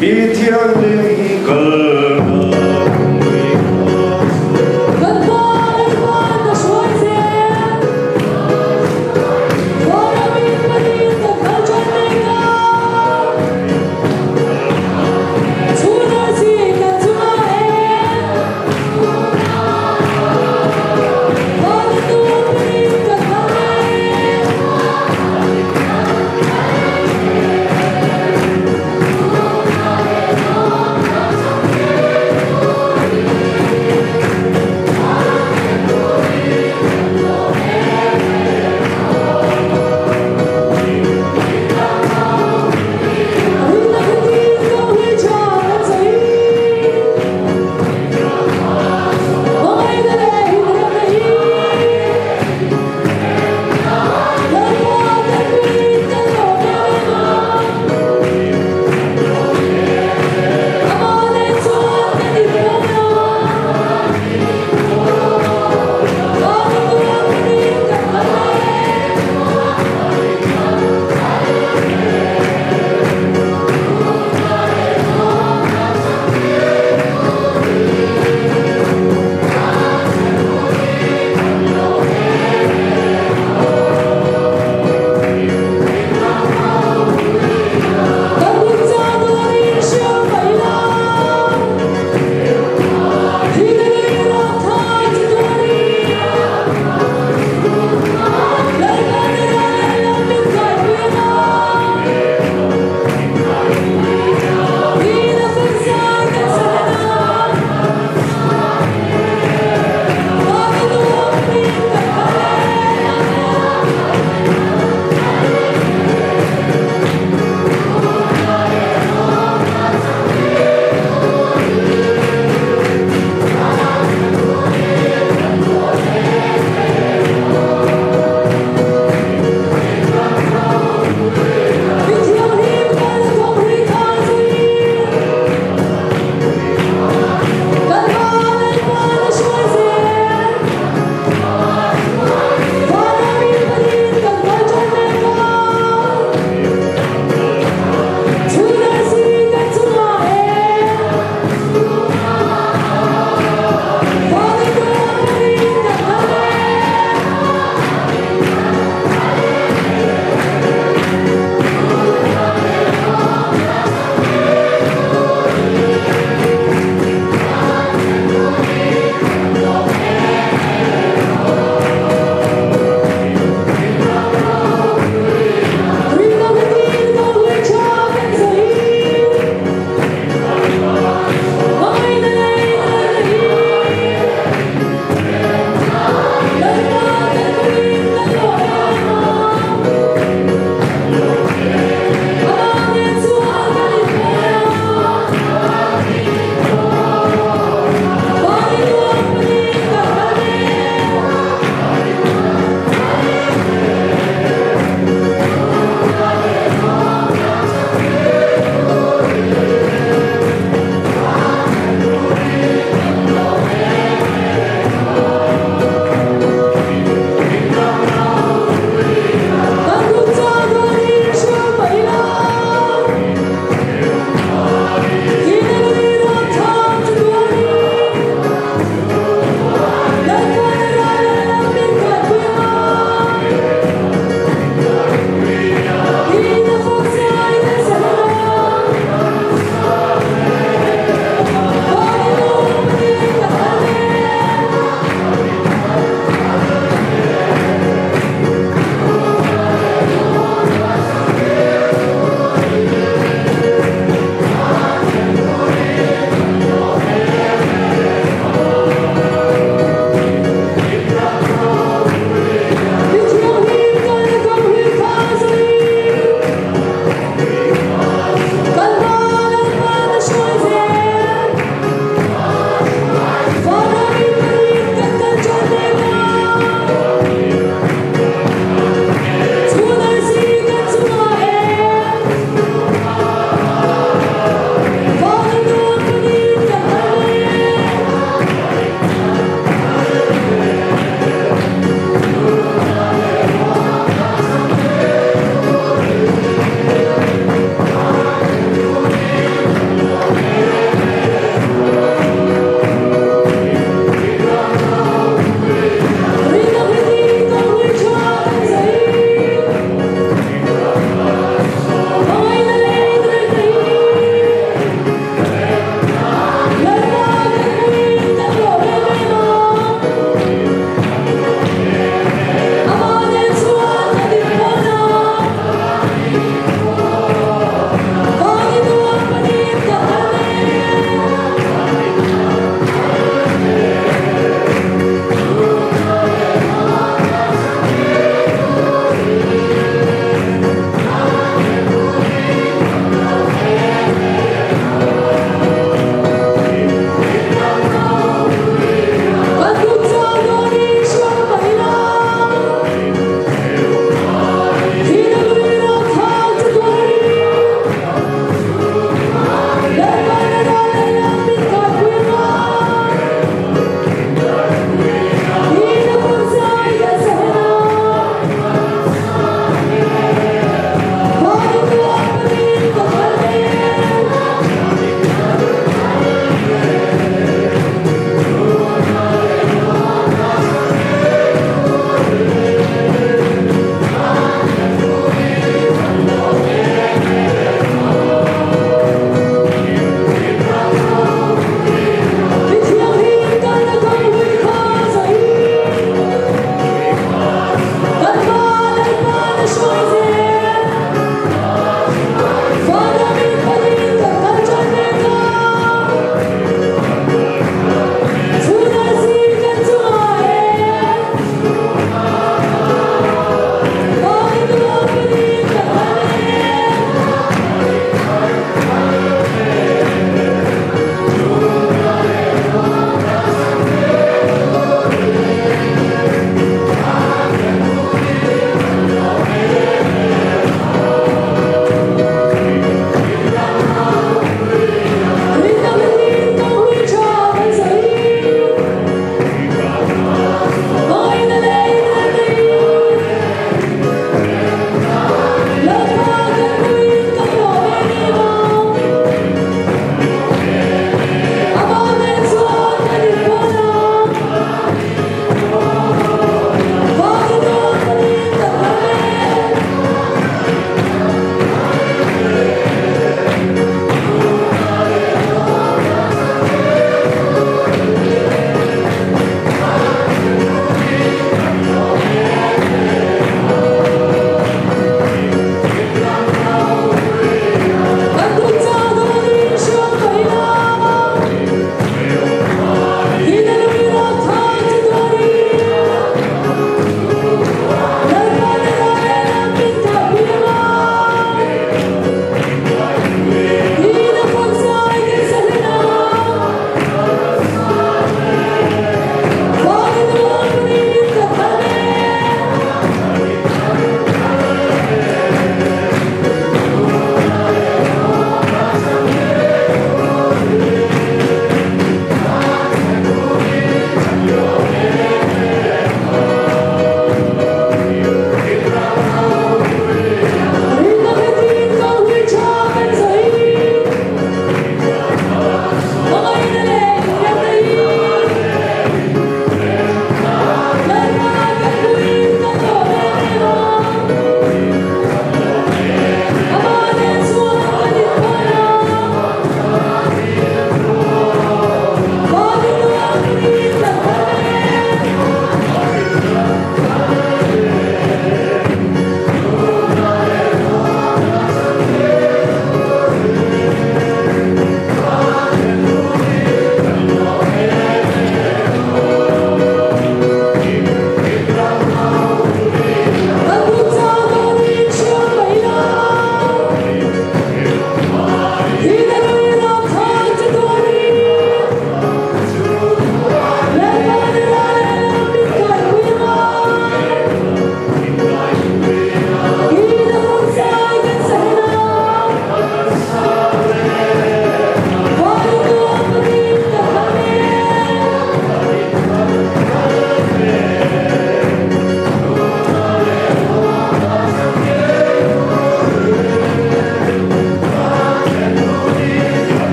biết thiêng linh cờ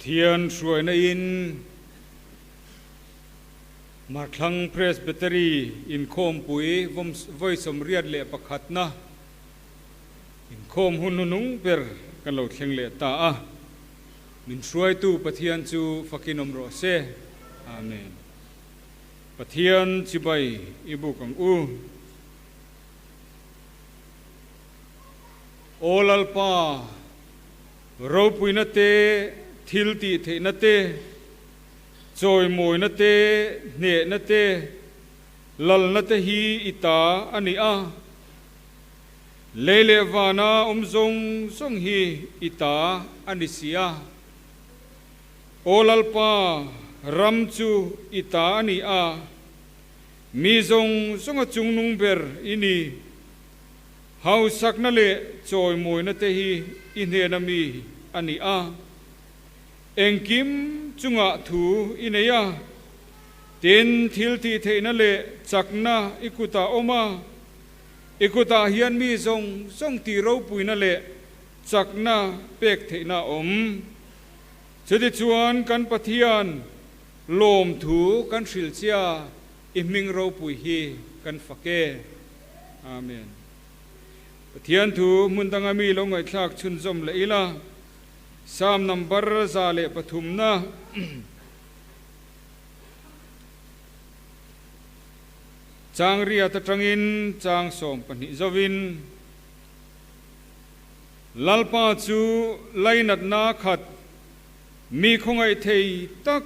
เทียนช่วยในอินมาคลังเพรสเบตรีอินโคมปุยวอยสมเรียดเละประคัดนะอินโคมหุนนุงเปรกันเราเทียงเละตามินช่วยตู้ปะเทียนจูฟักินอมโรเซอาเมนปะเทียนจิบายอิบุกังอูโอลัลปาเราปุยนาเตทิลติเทนาเตจอยมวยนาเตเนนาเตลลนาเตฮีอิตาอันนี้เลเลวานาซงซงฮีอิตาอันนี้เสียโอลัลปารัมจูอิตาอันนี้มีซงซงจุงนุงเบรอินีเฮาสักนั่นเลจอยมวยนาเตฮีอินเฮนามีอันนี้เอ็งกิมจุงถูอินเนียเต็นทิลที่เทนั่นเลจักนาอิกุตาอมาอิกุตาเฮียนมีทรงตีเราปุยนั่นเลจักนาเป็กเทนาจะได้ชวนกันปะเทียนลมถูกันสิลเซียอิมิงเราปุยฮีกันฟักเกอาเมนปะเทียนถูมุนตังอามีลงไอทักชุนจมเลยล่ะสามนัมบาร์ซาเลปฐุมนะจางเรียตจังอินจางสมปนิจวินลัลปาจูไลนัดนาขัดมีคงไอเทยตัก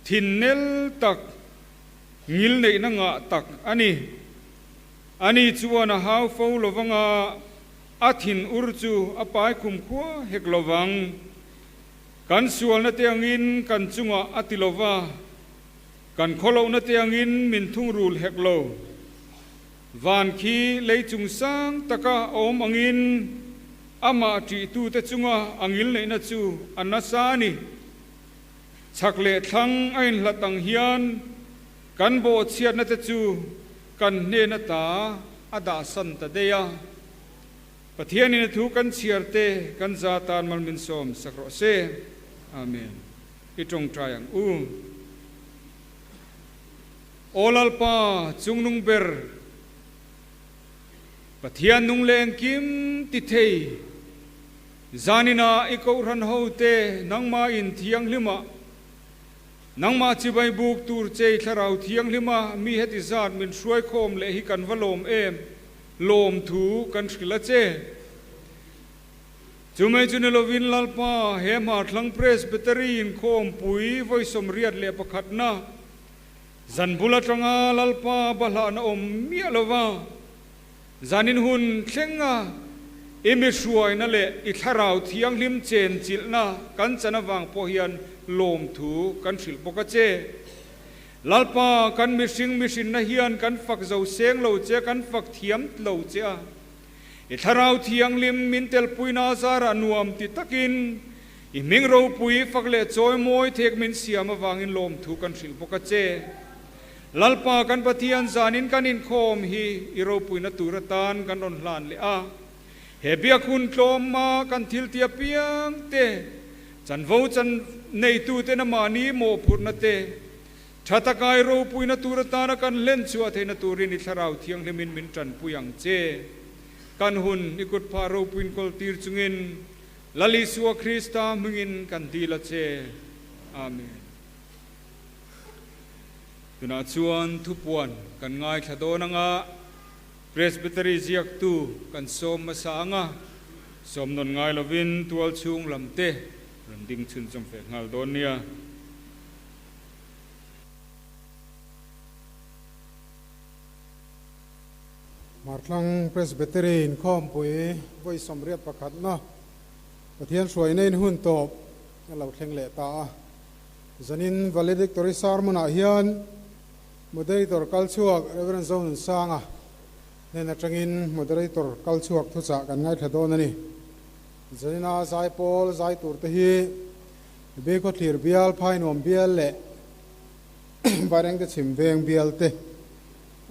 ทินเนลตักงิลในนังตักอันนี้จวนหาวฟูลวังอาทินอุรจูอปายคุมขัวเฮกลวังกันส่วนนัตยังอินกันจุงอติลวากันขโลนัตยังอินมินทุ่งรูลเฮกโลวานคีเลยจุงสังตะกะอมอังอินอามาจีตูเตจุงอังอินเลยนัจูอันนัสานีชักเลทังไอหลัตังเฮียนกันโบเชียนนัตจูกันเนนตาอดาสันตเดียปะเทียนินทุกันเชียร์เตกันซาตานมันมินสมสักรอเซอาเมนอิตรงใจอย่างโอลัลปาจุงนุงเบรปะเทียนนุงเลงกิมติเทจานินาอิโกรันโฮเตนังมาอินเทียงลิมานังมาจิบายบุกตูร์เจทาราวเทียงลิมามีเหตุการณ์มินช่วยโคมเลหิกันวลมลมถูกันสกิลเจจุไม่จุนลวินลัลปาเฮมาทลังเพรสเบตรีนโคมปุยไว้สมเรียดเลปขัดนะจันบุลตรงาลัลปาบลานอมเมียลวาจันินหุนเชงเอเมชวยนั่นแหละอิทาราวเทียงลิมเจนจิลนะกันจันวังพอเฮียนลมถูกันสิลปกเจลัลปากันมิสินนะเฮียนกันฝักเจ้าเสียงเหล่าเจกันฝักเทียมเหล่าเจอิทาราวเทียงลิมมินเตลปุยนาซาระนวมติตักินอิมิงเราปุยฝักเละจอยมวยเทกมินเสียมาวางอินลมถูกันสิลปกเจลัลปากันปะเทียนจานินกันอินโคมฮีอิเราปุยนัตุรตานกันอนลานเลเฮเบียคุณโคมมากันทิลเตียเปียงเตจันโวจันในตูเตนมานีโมพุนเตชาตกายรูปุยนตูรตากันเล่นชัวเทนตูรินิทราวเทียงเลมินมินจันปุยังเจกันหุนอิกุดพารูปุยนกอลตีร์จุงินลลิสัวคริสตามึงินกันดีละเจอาเมนตุนาชวนทุปวนกันง่ายขดนังเพรสเบตรีเจียกตูกันสมมาสางสมนนง่ายลวินตัวชุงลำเตรันดิ้งชุนจงเฟกงาลโดเนียมาทางเพรสเบตรีนข้อมปุยไว้สมเรียบประคัดนะประเทียนสวยในหุ่นตบเราแข่งเละตาจันินวาเลดิกตอริสาร์มุนาเฮียนโมเดลิตอร์คัลชัวกเรเวอเรนซ์โซนสางในนักจังอินโมเดลิตอร์คัลชัวกทุจกันง่ายขดอนนี่จันินาไซปอลไซตูร์เตฮีเบคอทีร์เบียลพายนวมเบียลเละบาร์เองจะชิมเวงเบียลเต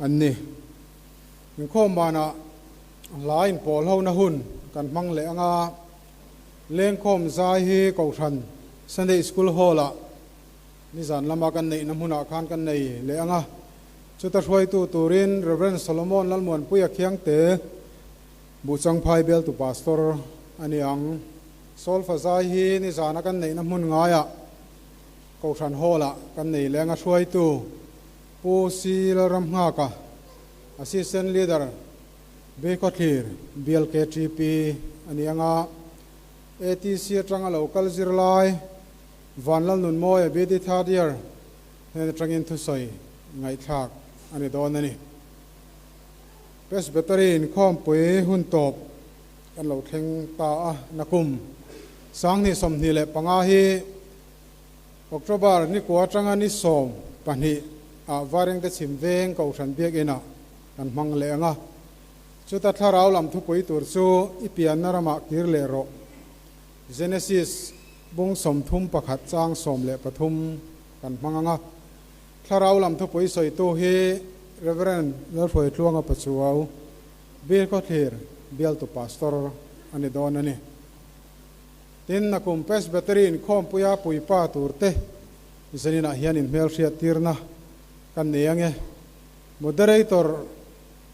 อันนี้มีข้อมานะหลายปอลเฮานะหุ่นกันมังเละงาเลี้ยงข้อมใจฮีเกาทัน Sunday school hall a ni zan lama kan nei namuna khan kan nei le anga chuta hroi tu turin Reverend Solomon lalmuan puya khiang te bu chang phai bel tu pastor ani ang sol fazai hi ni zana kan nei namun ngaya ko than hall a kan nei lenga hroi tu pu si ram nga ka assistant leader be ko thlir BLKTP ani anga ATC atanga local zirlai vanlal nun moy be di third year he trangin thu soi ngai thak ani don ani presbytery in khom pui hun top kan lo thleng ta nakum sang ni som ni le panga hi October ni ko atanga ni som pani a wareng te chim veng ko than biak ina kan mang le anga chuta tharau lam thu pui tur chu ipian narama kir le ro Genesis bung som thum pakhat chang som le pathum kan manganga tharau lam thu pui soi tu hi Reverend Lorfoi tluanga pachuau bir ko thir bial tu pastor ani don ani tin nakum presbytery in khom puya pui pa turte zanina hian in mel hriat tirna kan neange moderator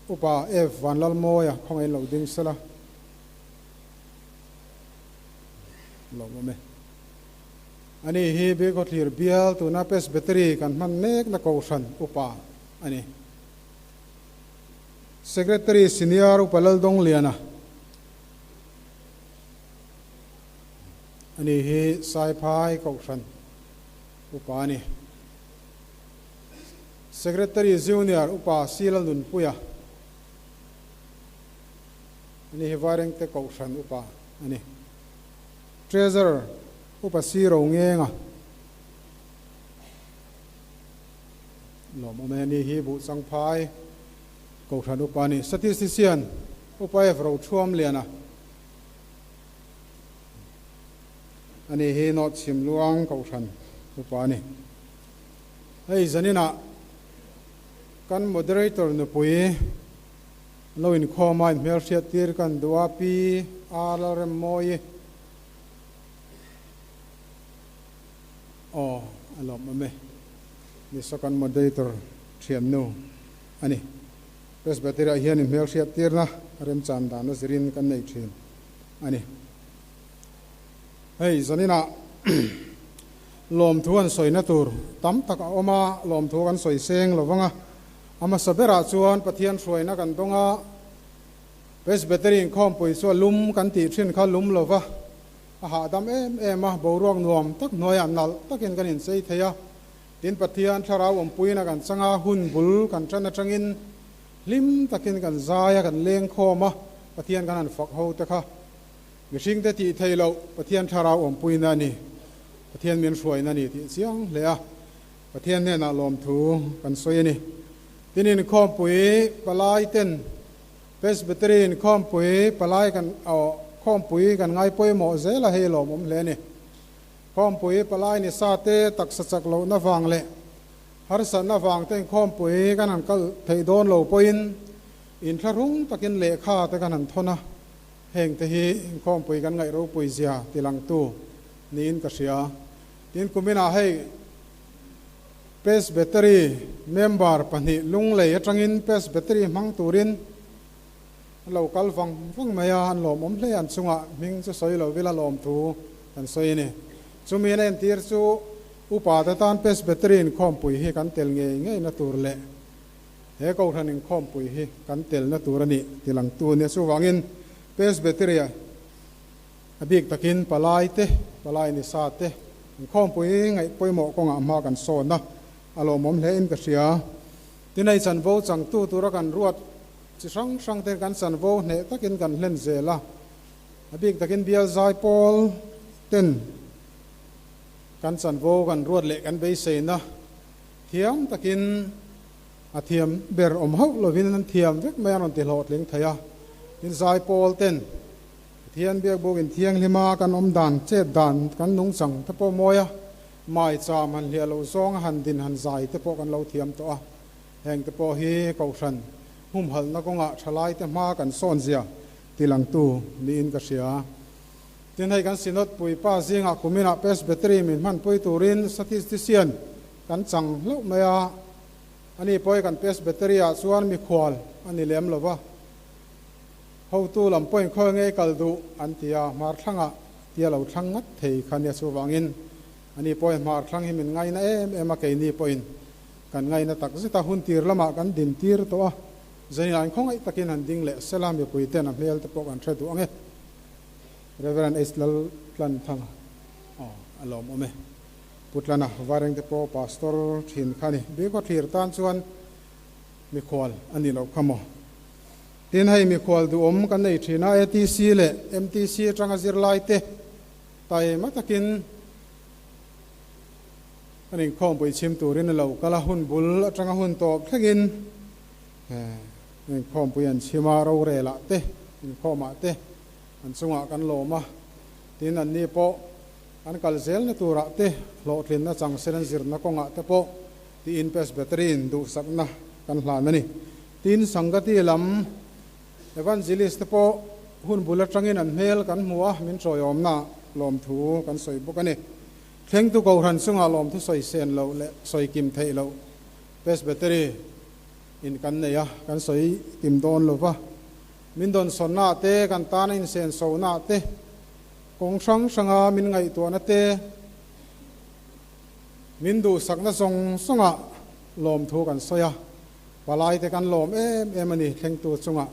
upa F vanlal moya khongai lo ding sala lo me ani hi be ko thir bial tu na presbytery kan man nek na ko san upa ani secretary senior upalal dong liana ani hi sai phai ko san upa ani secretary junior upa silal nun puya ani hi wareng te ko san upa ani treasurer upa siro ngenga lo mo me ni hi bu sang phai ko than upa ni statistician upa f ro thuam liana ani hi not chim luang ko than upa ni hei zanina kan moderator nu pui lo in khoma in mel hriat tir kan dua pi alarem moi alom me ni second moderator thiam no ani presbytery hian in mel hriat tirna rem chan dan zirin kan nei thin ani hei zanina lom thuan soina tur tam tak oma lom thu kan soi seng lowanga ama sabera chuan pathian hruaina kan donga presbytery in khom pui chu lum kan ti thin kha lum lova ha dam em ma boruak nuam tak noya nal takin kan in sei theya tin pathian tharau puina kan changa hun bul kan tana tangin lim takin kan zaya kan leng khoma pathian kan an fak ho ta kha mihring te ti theilo pathian tharau puina ni pathian min hruaina ni ti chiang le a pathian ne na lom thu kan soi ni tinin khom pui palai ten presbytery in khom pui palai kan khom pui kan ngai poi mo zela he lo mom le ni khom pui palai ni sa te tak sa chak lo na wang le har sa na wang ten khom pui kan an kal thei don lo poin in tharung takin le kha te kan an thona heng te hi khom pui kan ngai ro pui zia tilang tu nin ka sia tin kumina hei presbytery member pani lung le atangin presbytery mang turin local vang maya an lom om le an chunga ming chu soi lo vila lom thu kan soi ni chumi nen tir chu upa ta tan presbytery in khom pui hi kan tel nge na tur le he ko than in khom pui hi kan tel na tur ani tilang tu ne chu wangin presbytery abik takin palai ni sa te khom pui ngai poi mo ko nga ma kan so na alo mom le in ka sia tinai chan vo chang tu ra kan ruat chi sang te kan san vo ne takin kan len zela abik takin bial zai pol ten kan san vo kan ruat le kan be se na thiam takin a thiam ber om hau lovin an thiam vek mai an te lot leng thaya in zai pol ten thian biak bo in thiang lima kan om dan che dan kan nung chang te po moya mai cha man hlia lo zong han din han zai te po kan lo thiam to a heng te po hi ko san hum hal na ko nga thalai te ma kan son zia tilang tu ni in ka sia tin hai kan sinot pui pa zinga kumina presbytery min man pui turin statistician kan chang lo maya ani poi kan presbytery a chuan mi khwal ani lem lova ho tu lam point khoi nge kaldu antia mar thlanga tia lo thlangat thei khania chuwangin ani poi mar thlang hi min ngai na em a ke ni point kan ngai na tak zita hun tir lama kan din tir to a zailan khongai takin han ding le selam ye pui ten a mel te pok an thredu ange reverend islal plan thang alom ome putlana wareng te po pastor thin khani be ko thir tan chuan mi khwal ani lo khamo tin hai mi khwal du om kan nei thina atc le mtc tanga zir lai te tai matakin aning khom pui chim turin lo kala hun bul atanga hun top thagin khom pui an chima ro re la te khoma te an chunga kan loma tin an ni po an kal zel na tura te lo thlin na chang seren zir na konga te po ti in presbytery in du sakna kan hlan ani tin sangati lam evangelist te po hun bul atangin an mel kan muwa min troyom na lom thu kan soi bukani thleng tu ko ran sunga lom thu soi sen lo le soi kim thei lo presbytery in kan ne ya kan soi kim don lo wa min don son na te kan ta na in sen so na te kong sang sanga min ngai to na te min du sak na song songa lom thu kan soya palai te kan lom em ani thleng tu chunga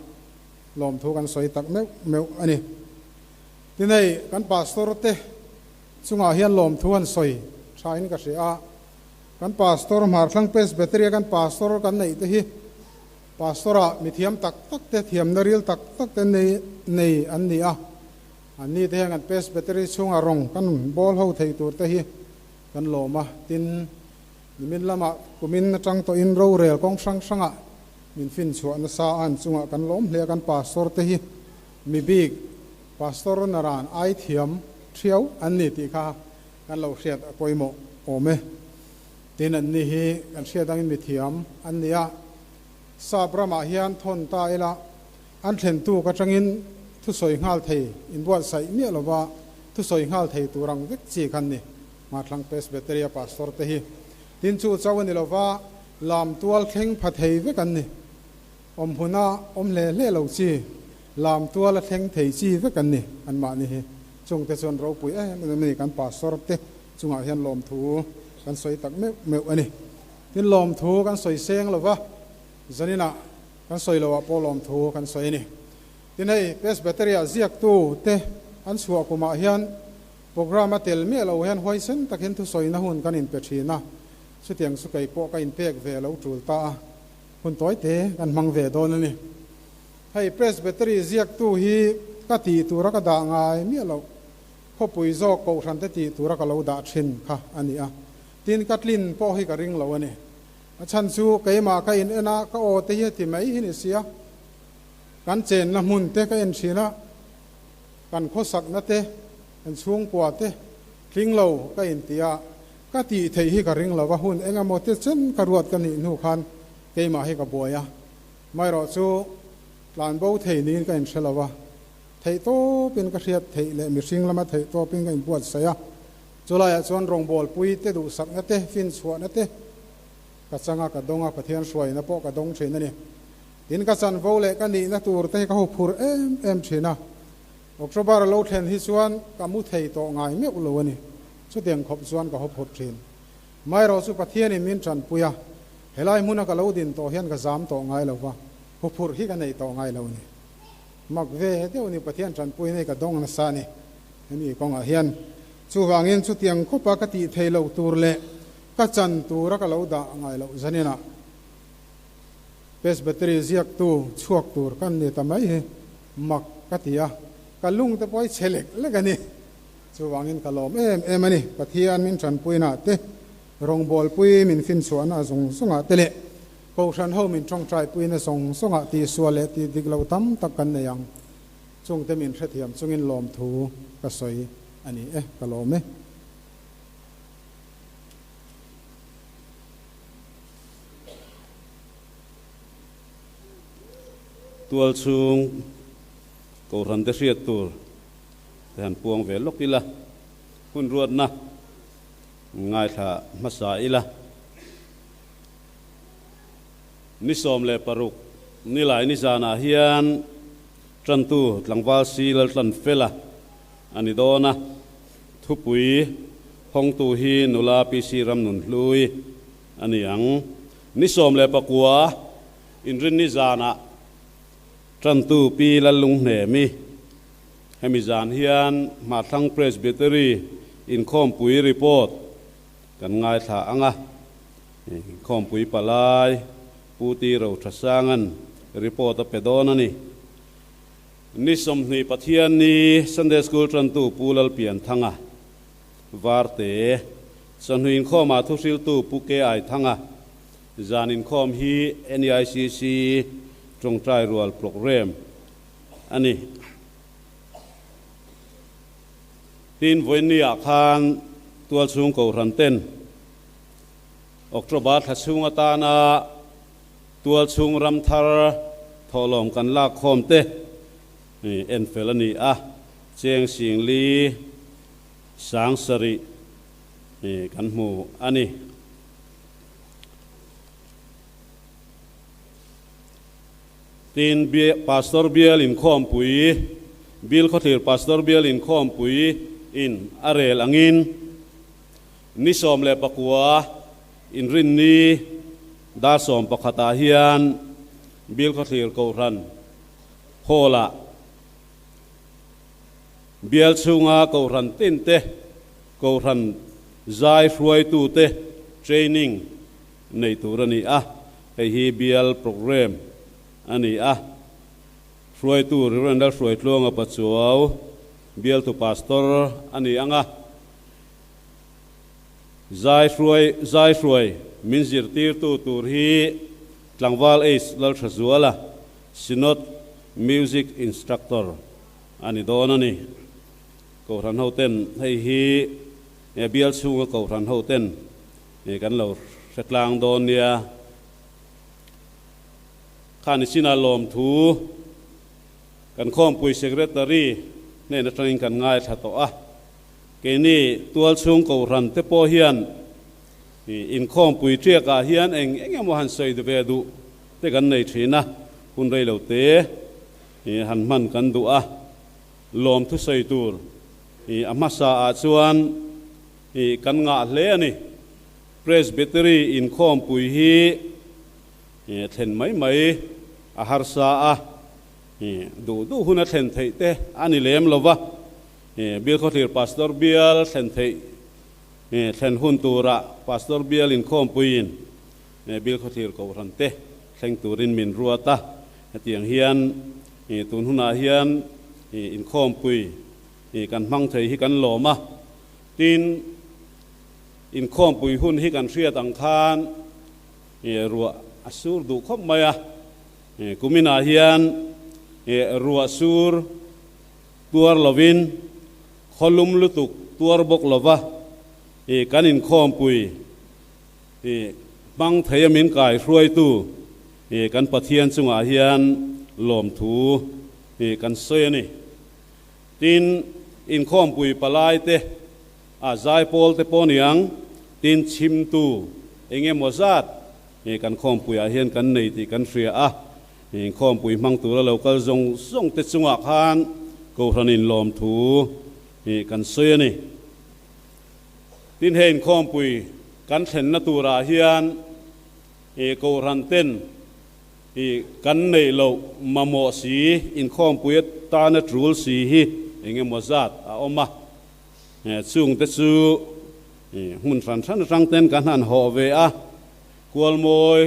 lom thu kan soi tak meu ani tinai kan pastor te chunga hian lom thu an soi thain ka ria kan pastor mar thlang presbytery kan pastor kan nei te hi pastora mithiam tak tak te thiam naril tak tak te nei an ni a ani te han presbytery chunga rong kan bol ho thei tur te hi kan loma tin min lama kumin na tang to in ro rel kong sang sanga min fin chua na sa an chunga kan lom hle kan pastor te hi mi big pastor naran ai thiam thiau an ni ti kha kan lo hriat poimo ome tin an ni hi kan hriat ang mi thiam an nia sa brama hian thon ta ela an thlen tu ka tangin thu soi ngal thei in buat sai mi lova thu soi ngal thei turang vek chi khan ni ma thlang presbytery pastor te hi tin chu chawani lova lam tual thleng phathei vek an ni om huna om le lo chi lam tual thleng thei chi vek an ni an ma ni hi chung te chon ro pui mi kan pastor te chunga hian lom thu kan soi tak meu ani tin lom thu kan soi seng lova zanina kan soi lo po lom thu kan soi ni tin hei presbytery ziak tu te an suwa kuma hian program tel me lo hian hoisen takin thu soi na hun kan in pe thina su tiang su kai po ka in pek ve lo tul ta hun toy te kan mang ve don ni hei presbytery ziak tu hi ka ti tu ra ka da ngai mi lo kho pui zo ko ran te ti tu ra ka lo da thin kha ani a tin katlin po hi ka ring lo ani achan chu keima ka in ena ka o te hi ti mai hin sia kan chen na mun te ka en china kan kho sak na te an chung kwa te kling lo ka in tia ka ti thei hi ka ring lo wa hun enga mo te chen ka ruat kan ni nu khan keima hi ka boya mai ro chu lan bo thei ni ka in shelawa thei to pin ka hriat thei le mi sing lama thei to pin ka in buat saya chulaya chon rong bol pui te du sak na te fin chua na te ka changa ka donga pathian suai na po ka dong thina ni tin ka chan vo le ka ni na tur te ka ho phur em thina october lo thlen hi chuan ka mu thei to ngai me ulo ani chu tiang khop chuan ka ho phur thin mai ro chu pathian in min chan puya helai muna ka lo din to hian ka zam to ngai lo wa ho phur hi ka nei to ngai lo ni mak ve te uni pathian chan pui nei ka dong na sa ni ani kong a hian chu wangin chu tiang khopa ka ti thei lo tur le ka chan tura ka lo da ngai lo zanina presbytery ziak tu chuak tur kan ni tamai he mak ka tia ka lung te poi chelek le gani chu wangin ka lom em ani pathian min chan puina te rong bol pui min fin chuana zong songa tele ko ran ho min chong trai puina song songa ti suale ti diglo tam tak kan yang chung te min threthiam chungin lom thu ka soi ani ka lom tual chung ko ran te riat tur แต่หันปวงเวลกอีละหุ่นรวดนะง่ายถ้ามาสายละนิสอมเลปรุกนี่หลายนิสานาเฮียนจันตูหลังวาซีลตันเฟละอันนี้โดนะทุปุยห้องตูฮีนุลาปีซีรำนุนลุยอันนี้ยังนิสอมเลปกัวอินรินนิสานะจันตูปีละลุงเหนมีให้มีจานเฮียนมาทั้งเพรสบิเตอรีอินคอมปุยรีพอร์ตกันง่ายถ้าอังะคอมปุยปลายปูตีเราทศงันรีพอร์ตเปดอนันนี่นิสมนีปะเทียนนี้ซันเดย์สคูลจันตูปูลลเปลี่ยนทั้งะวาร์เตสันหุนข้อมาทุสิลตูปูเกไอทั้งะจานินคอมฮี NICC จงใจรัวโปรแกรมอันนี้ทีนวันนี้อาคารตัวสูงกว่ารันเต้นออกตรบาทสูงตานาตัวสูงรำทาร์ทอลอมกันลากคอมเตนี่เอ็นเฟลนี่เจียงสิงลีสังสรินี่กันหมู่อันนี้ทีนเบียพาสตอร์เบียลินคอมปุยบิลเขาถือพาสตอร์เบียลินคอมปุยอินอาเรลังอินนิสอมเลปกัวอินรินนีดาสอมปะขตาเฮียนบิลเขาถือเกาทันโฮละเบียลซุงาเกาทันตินเตเกาทันใจฟรวยตูเตเทรนนิ่งในตัวนี้ไอฮีเบียลโปรแกรมอันนี้ฟรวยตูเรื่องนั้นฟรวยตลงปัจจุบันเบียลตูพาสตอร์อันนี้ใจฟรวยมินซิร์ตีร์ตูตูฮีหลังวาลเอสลัลชจัวละซินอตมิวสิกอินสตรัคเตอร์อันนี้โดนนี่เขาทันเขาเต้นให้ฮีเบียลซูก็เขาทันเขาเต้นนี่กันเราสักลางโดนเนี่ยข้านิสินาลมทูกันข้อมปุยเซกเรตารีเนี่ยนักเรียนกันง่ายถ้าต่อเกนี่ตัวสูงเขาทันเตปอเฮียนอินข้อมปุยเทียกาเฮียนเองยังมันใส่เดเวดูแต่กันในทีนะคุณได้เหล่าเตหันมันกันดูลมทุใส่ตัวอามาสาอาชวนกันงาเล่นี่เพรสบิเตอรี่อินคอมปุยฮีเห็นไหมอาหารสาดูหุ่นเห็นไทยเตอันนี้เลี้ยมลวะเบียลเขาถือพาสตอร์เบียลเห็นไทยเห็นหุ่นตัวระพาสตอร์เบียลอินคอมปุยเบียลเขาถือเขาทันเตเห็นตัวรินมินรัวตาเตียงเฮียนตุนหุ่นอาเฮียนอินคอมปุยกันมั่งไทยให้กันหล่อมาตีนอินคอมปุยหุ่นให้กันเสียตังคานรัวสูรดูคบมากุมินาเฮียนรัวสูรตัวลวินขลุมลุตุกตัวบกลวะกันอินคอมปุยบังไทยมินกายรวยตู้กันปะเทียนสุงอาเฮียนหลอมถูกันเซนี่ตีนอินคอมปุยปลายเตใจโพลเตปอนียงตีนชิมตูเองมอซัดกันคอมปุยอาเฮียนกันในที่กันเสียคอมปุยมังตัวเราก็ส่งเตสุงอาคารกูทันินลอมถูกันเสียนี่ตีนเห็นคอมปุยกันเห็นนตัวอาเฮียนกูทันเต้นกันในเรามาโมสีอินคอมปุยตาเนตรูลสีเองมอซัดออกมาซุงเตสูหุ่นสันสันรังเต้นกันหันหอเวกวลมวย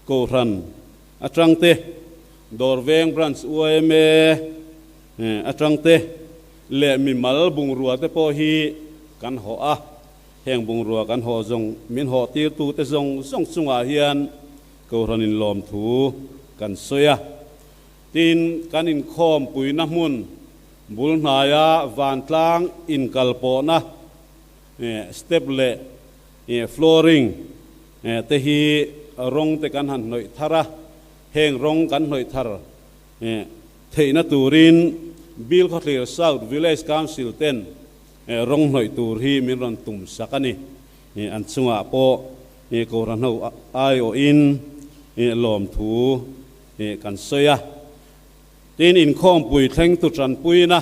กูรันจังเตดอร์เวงบรันส์อวยเมจังเตเล่มิมัลบุงรัวเตปอฮีกันหอแห่งบุงรัวกันหอจงมินหอตีตูเตจงส่งสุงอาเฮียนกูรันอินลอมถูกันเสียตีนกันอินคอมปุยน้ำมุนบุลนายาวันตลางอินกัลโปนะสเตปเล่ฟลอริงเตฮีรงเตกันหันหน่อยทาระแห่งรงกันหน่อยทาระเทนตูริน Bill Kotler South Village Council ten rong noi tur hi min ron tum sakani an chunga po ko ran ho ai o in lom thu kan soya tin in khom pui thleng tu tran pui na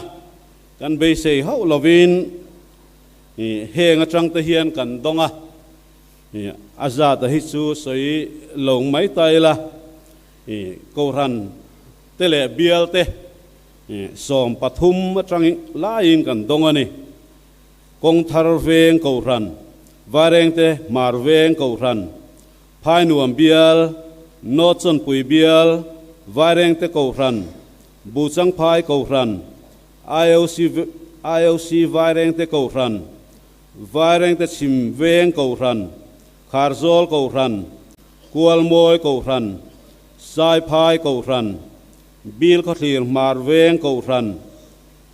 kan be sei ho lovin he nga trang te hian kan donga aza ta hi chu soi long mai tai la ko ran te le bial te som pathum atang lain kan dongani kong thar veng ko ran vareng te mar veng ko ran phai nuam bial no chon pui bial vareng te ko ran bu chang phai ko ran IOC vareng te ko ran vareng te chim veng ko ran kharzol ko ran kual moi ko ran sai phai ko ran Bill Kotler mar veng ko ran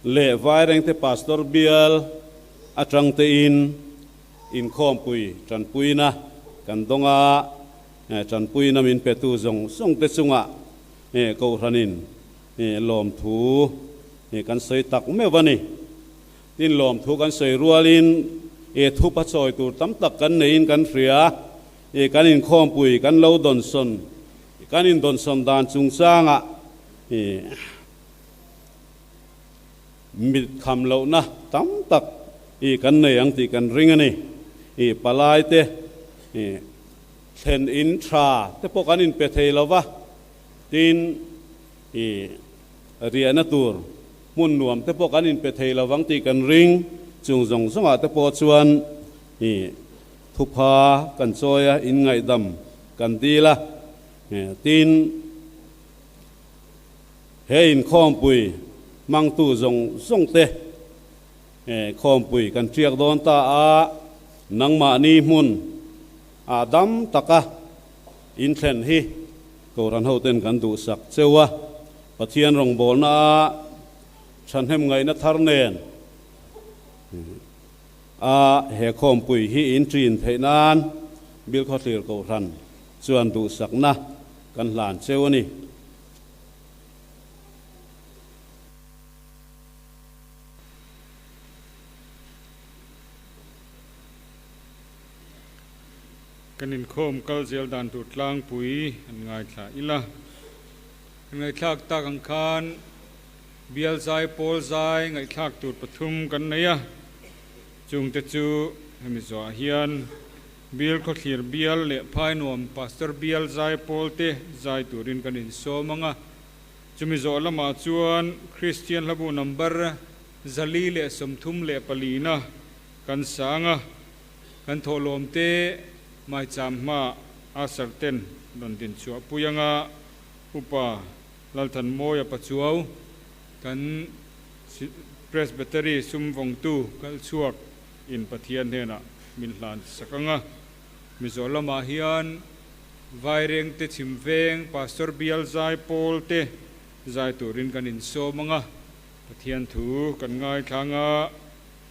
le vaireng te pastor bial atrang te in khom pui tran pui na kan donga tran pui na min petu zong song te chunga ko ranin lom thu kan soi tak me wani tin lom thu kan soi rualin thu pa choi tur tam tak kan nein kan ria kan in khom pui kan lo don son kan in don son dan chung changa mit kham lo na tam tak kan nei ang ti kan ring ani palai te then in tra te po kan in pe thei lova tin riana tur mun nuam te po kan in pe thei lawang ti kan ring chung jong songa te po chuan thupa kan choya in ngai dam kan dila tin in khom pui mang tu zong song te khom pui kan triak don ta a nang ma ni mun adam taka in thlen hi ko ran ho ten kan du sak chewa pathian rong bol na chan hem ngai na thar nen he khom pui hi in trin theinan Bill Kotler ko ran chuan du sak na kan hlan chewani kanin khom kal zel dan tu tlang pui an ngai thla ila ngai thak ta kang khan bial zai pol zai ngai thak tu pathum kan neya chung te chu hemi zo hian Bill Kotler bial le phai nom pastor bial zai pol te zai turin kanin so manga chumi zo lama chuan Christian labu number zali le somthum le palina kan sanga kan tholom te mai cham ma asar ten don din chua puyanga upa lalthan moya pachuau kan presbytery sum vong tu kal chuak in pathian hena min hlan sakanga mizolama hian vaireng te chimveng pastor bial zai pol te zai turin kan in so manga pathian thu kan ngai thanga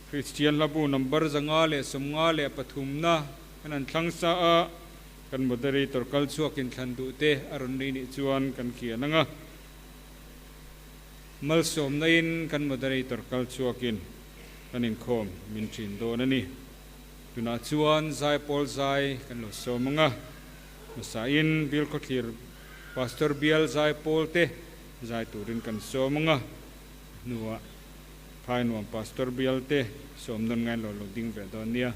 Christian labu number zanga le somnga le pathumna kan an thlang sa a kan moderator kal chuakin thlan du te aron ni chuan kan kiananga mal som nain kan moderator kal chuakin kan in khom min thin don ani tuna chuan zai pol zai kan lo somanga masa in Bill Kotler pastor bial zai pol te zai turin kan somanga nuwa phai nuam pastor bial te som non ngai lo ding ve don nia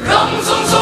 Rong song song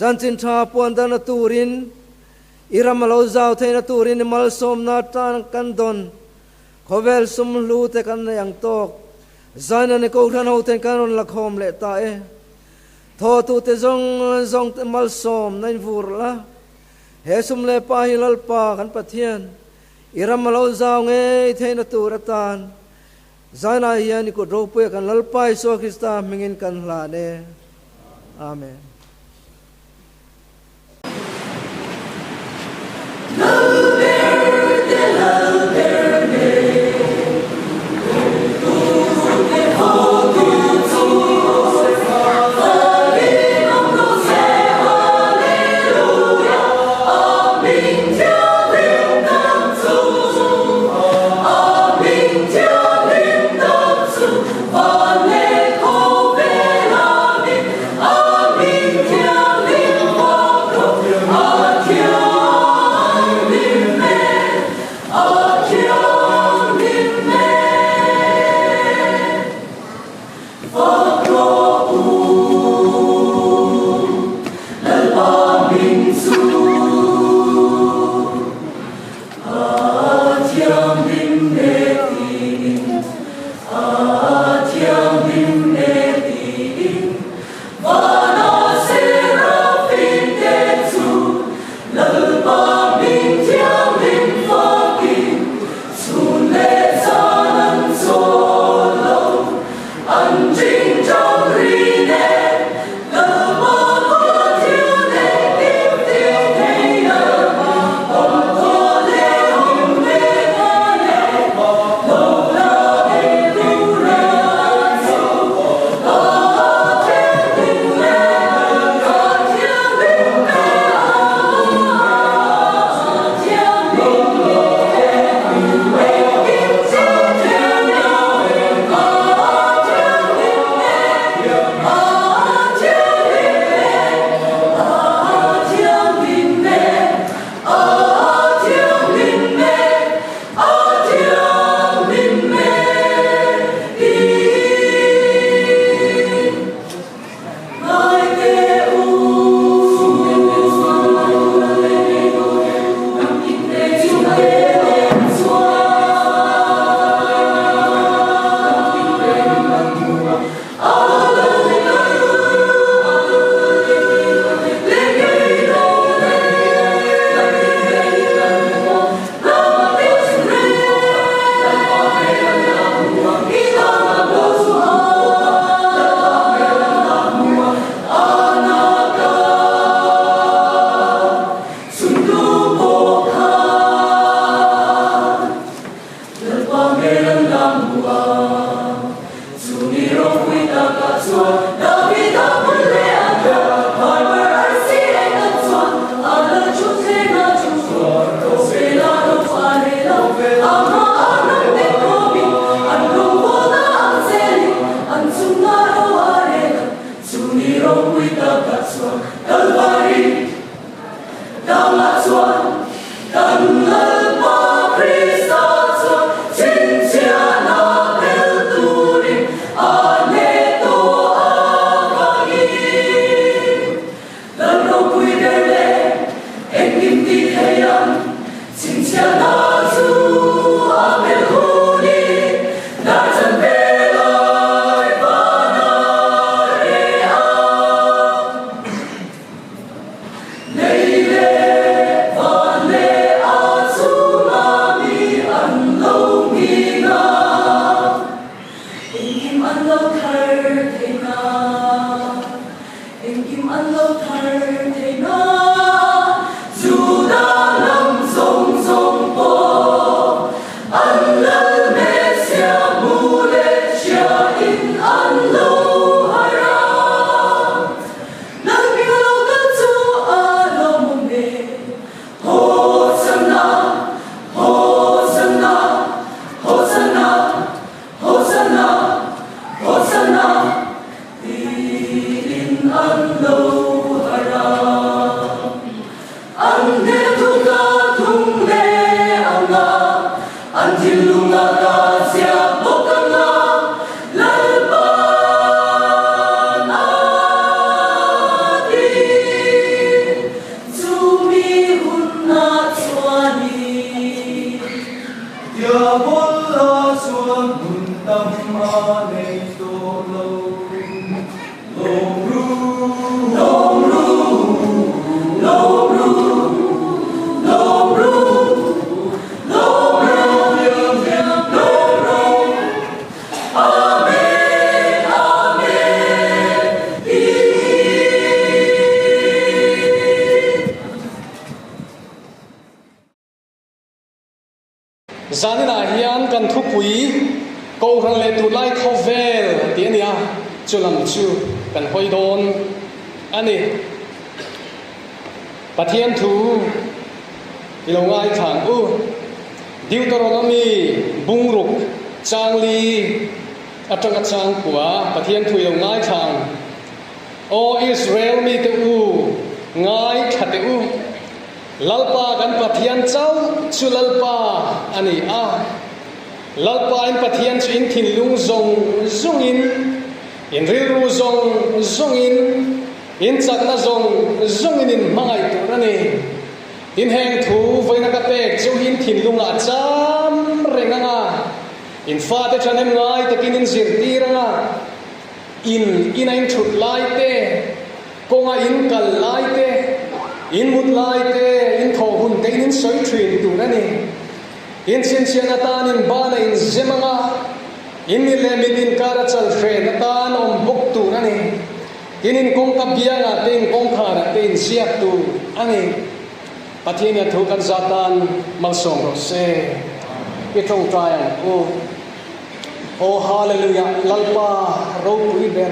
chan chin tha puan dan na turin iram lo zau theina turin mal som na tan kan don khovel sum lu te kan yang tok zaina ne ko than ho ten kan on la khom le ta e tho tu te zong te mal som nain vur la he sum le pa hilal pa kan pathian iram lo zau nge theina turatan zaina hian ko ro pe kan lal pai so Krista mingin kan hla ne amen. Amen. an lâu thar thầy na em kim an lâu thar thầy na dù đã nằm rong rong po an lal me sia mu le chia in an lâu haram nang mi lâu ta chu a lo mo me Hosanna Hosanna Hosanna Hosanna Hosanna in an lâu haram an de tu ka thung le anga an thil lunga ka sia bokanga lalpa na di zumi hunna chwani ya bolla suan hun tam ma nei to lo long ru long ru long ru long ru long ru long ru amen amen zanina hian kan thu pui ko ran le tu lai khovel tiania chulam chu kan hoi don ani pathian thu ilongai thang u Deuteronomy bungruk changli atanga chang kwa pathian thu ilongai thang o Israel mi te u ngai thate u lalpa kan pathian chau chu lalpa ani a lalpa in pathian chu in thin lung zong zong in ril ru zong in chakna zong in mangai tu rani in heng thu voina ka pek chu in thin lunga cham renganga in fa te chanem ngai takin in zir tiranga in ain thut lai te konga in kal lai te in mut lai te in tho hun te in soi thrin tu rani in sin sian atan in bana in zemanga in ni le min kara chal fren atan om buk tu rani in kong ka bianga te in kong khara te in siap tu ani pathian thu kan zatan mal song ro se ke thong trai oh hallelujah lalpa ro pui ber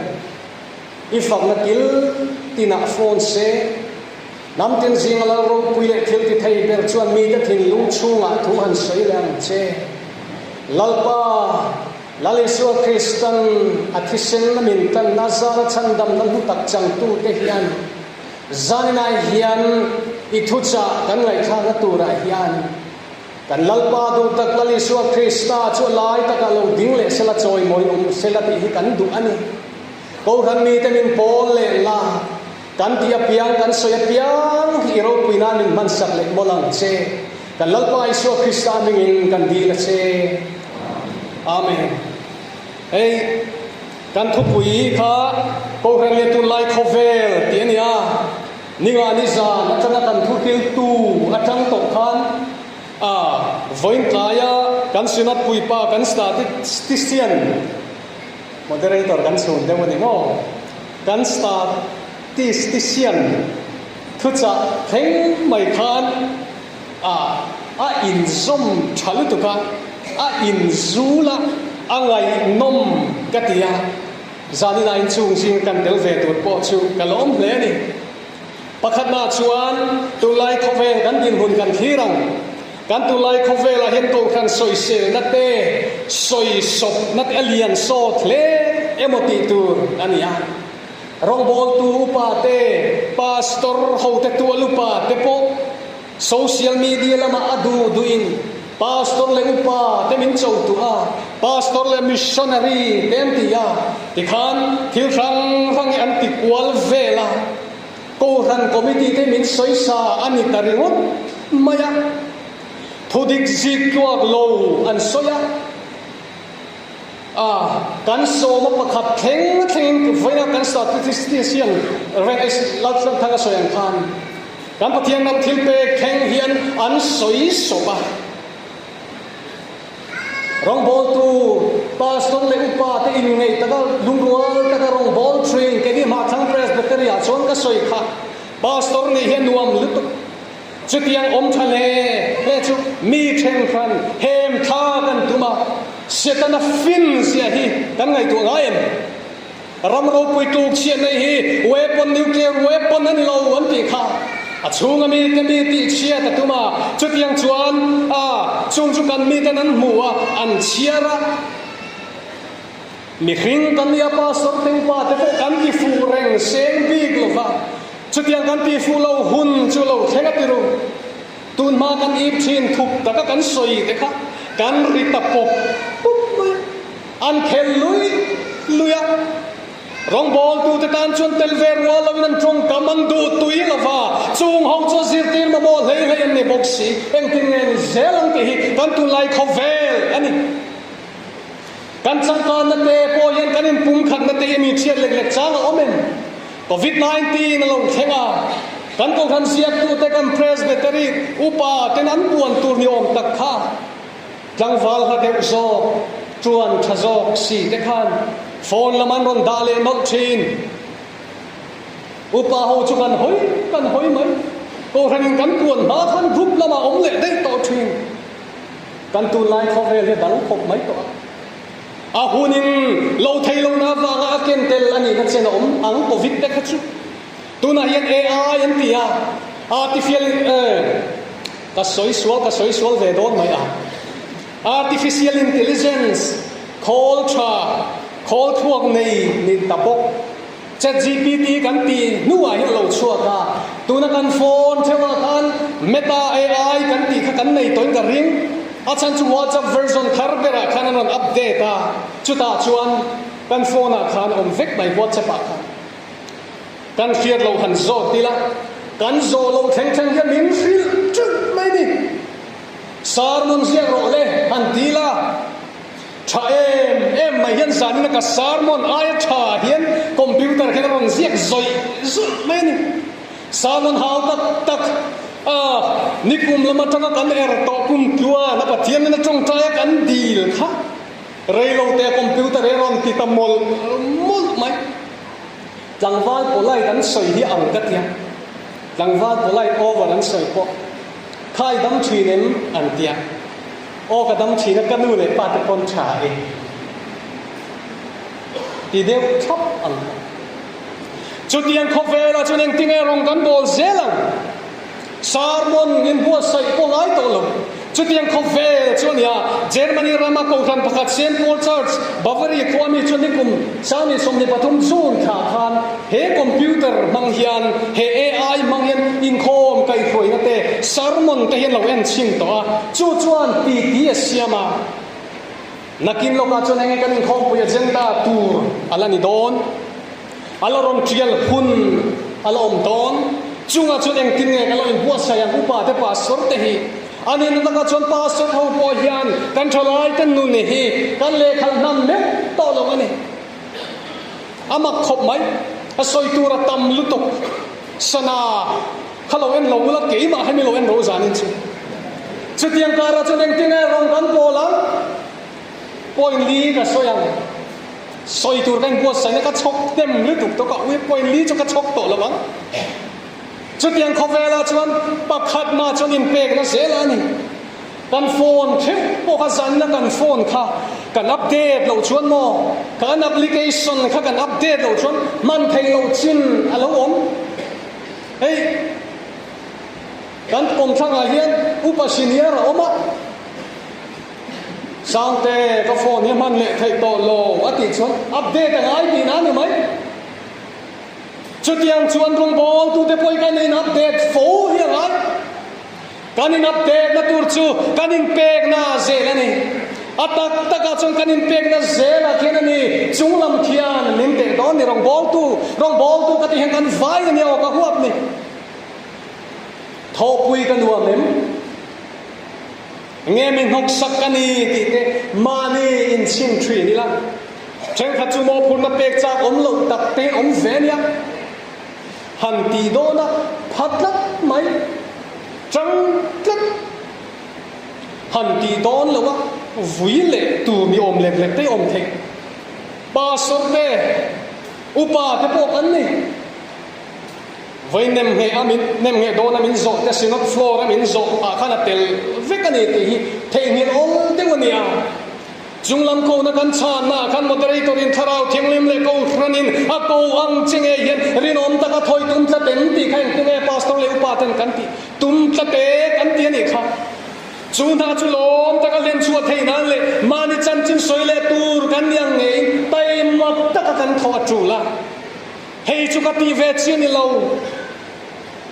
ifak na kil tina phone se nam tin jing ala ro pui le thil ti thei ber chuan mi ta thin lung chunga thu han sei lang che lalpa laliswa kristan athisen namin tan nazara chandam nan hu tak chang tu te hian zanina hian ithucha kan ngai tha na tura hian kan lalpa du tak laliswa krista chu lai taka lo ding le sela choi moi sela ti hi kan du ani ko ran mi te min pol le la kan tia piang kan soya piang hiro puina min man sak le molang che kan lalpa iso krista mingin kan di la che amen hey kan thu pui kha ko ran le tu lai khovel tiania ninga ni za na chana kan thu til tu atang to khan voin kaya kan sinat pui pa kan statistician moderator kan sun de mo ni mo kan statistician thucha theng mai khan a in zom chalu tu ka a in zula angai nom katia zani na in chung sing kan del ve tu po chu kalom hle ni pakhat na chuan tu lai khove kan din hun kan thirang kan tu lai khove la hen to kan soi se na te soi sop nat alien so thle emoti tur ania rong bol tu pa te pastor ho te tu lupa te po social media lama adu duin pastor le upa te min chou tu a pastor le missionary tem ti ya ti khan thil rang an ti kwal vela ko ran committee te min soi sa ani taringot maya thudik zik tuak lo an soya kan so ma pakhat theng voina kan statistician ren is latlang thanga soyan khan kan pathian nam thil pe kheng hian an soi soba rong bol tu pastor le upa te in ngei ta ka lungrual ta ka rong ball train ke ni ma thang presbytery a chon ka soi kha pastor ni hian nuam lutu chutiang om thale le chu mi theng khan hem tha kan tuma setana fin sia hi kan ngai tu ngai em ramro pui tu chian nei hi weapon nuclear weapon an lo an ti kha a chunga mi te mi ti chia ta tuma chutiang chuan a chung chu kan mi tan an muwa an chiara mi hring kan ya pastor teng pa te kan ti fu reng seng big lova chutiang kan ti fu lo hun chu lo thenga ti ru tun ma kan ip thin thuk ta ka kan soi te kha kan ri ta pop an khel lui luya rong bol tu te tan chun tel ver wa lo nan trong kamandu tui lova chung ho cho zir tin ma mo lei lei ni boxi eng tin ngen zelang ti kan tu lai khovel ani kan chang kan na te po yen kan in pum khat na te mi chiat lek lek chang omen covid-19 na lo thenga kan ko kan siak tu te kan presbytery upa ten an buan tur ni om tak kha jangwal ha te zo chuan thazok si te khan phone laman ron dale nok thin upa ho chu kan hoi mai ko ran kan buan ba khan group lama om le dei to thin kan tu lai khovel he dang khop mai to a hunin lo thei lo na wa nga ken tel ani na chen om ang covid te khachu tuna hian ai an tia artificial ka soi sual ve don mai a artificial intelligence call thuak nei ni tapok chat gpt kan ti nuwa hian lo chua ka tuna kan phone thewa kan meta ai kan ti kha kan nei toin ka ring achan chu WhatsApp version kharbera khan an update a chuta chuan kan phone a khan om vek mai WhatsApp a khan kan fiat lo han zo tila kan zo lo theng hian min fil chut mai ni sar mun sia ro le han tila tha em mai hian zan na ka sar mon ai tha hian computer khen ron ziak zoi mai ni sar mon hau tak nikum lama tanga kan to kum tua na pathian na trong trai kan dil kha reilo te computer ron ti tamol mul mai langwal polai dan soi hi ang kat ya langwal polai over dan soi ko khai dam thinem an tia o ka dam thina kanu le pa te kon tha e ti deu thop ang chutian khovela chunen tinga rong kan bol zelang sarmon in bo sai ko ngai to lo chutian khovel chunia Germany rama ko khan pakhat St Paul Church Bavaria kwami chunikum sami somni pathum zon kha khan he computer manghian he ai manghian in khom kai khoi na te sarmon te hian lo en ching to a chu chuan ti siama nakin lo ka chon henge kan in khom pu agenda tur alani don aloron trial hun alom don chunga chon eng tin nge alo in bua sayang upa te pastor te hi ani na ka chon pastor ho po hian kan tholai kan nu ne hi kan le khal nam le to lo ani ama khop mai a soi tu ra tam lutok sana khalo en lo la ke ma hemi lo en ro zanin chu chutiang kara chon eng tin nge rong kan po la point li ka soyang soi tu kan bua sai na ka chok tem lutok to ka we point li cho ka chok to la bang chutiang khovela chuan pakhat ma chuan in pek na zela ni kan phone thim po kha zan na kan phone kha kan update lo chuan mo kan application kha kan update lo chuan man thei lo chin alo om hey kan kom thanga hian upasinia ra oma sangte ka phone hi man le thei to lo ati chuan update ngai ti na ni mai chutiang chuan rong bol tu te poi kan in update fo hi ngai kan in update na tur chu kan in pek na zela ni atak taka chon kan in pek na zela khen ani chunglam khian nin te don ni rong bol tu ka ti hang kan vai ni o ka huap ni tho pui kan nuam mem nghe min hok sak kani ti te mani in chin thri ni la chen kha chu mo phun na pek cha om lo tak te om ve nia han ti do na phatlat mai chang tlat han ti don lo wa vui le tu mi om le le te om the pa sor te upa te po kan ni voi nem he amin nem he don amin zo te sinot floor amin zo a khana tel vekani te hi thengin ol te wonia junglam ko na kan chan na kan moderator in tharau thinglim le ko khranin a ko ang chinge yen rinom ta ka thoi tum tla ten ti khain tu nge pastor le upa tan kan ti tum tla te kan ti ani kha chuna chu lom ta ka len chu thei nan le mani chan chin soi le tur kan yang nge tai mak ta ka kan tho chu la hei chu ka ti ve chi ni lo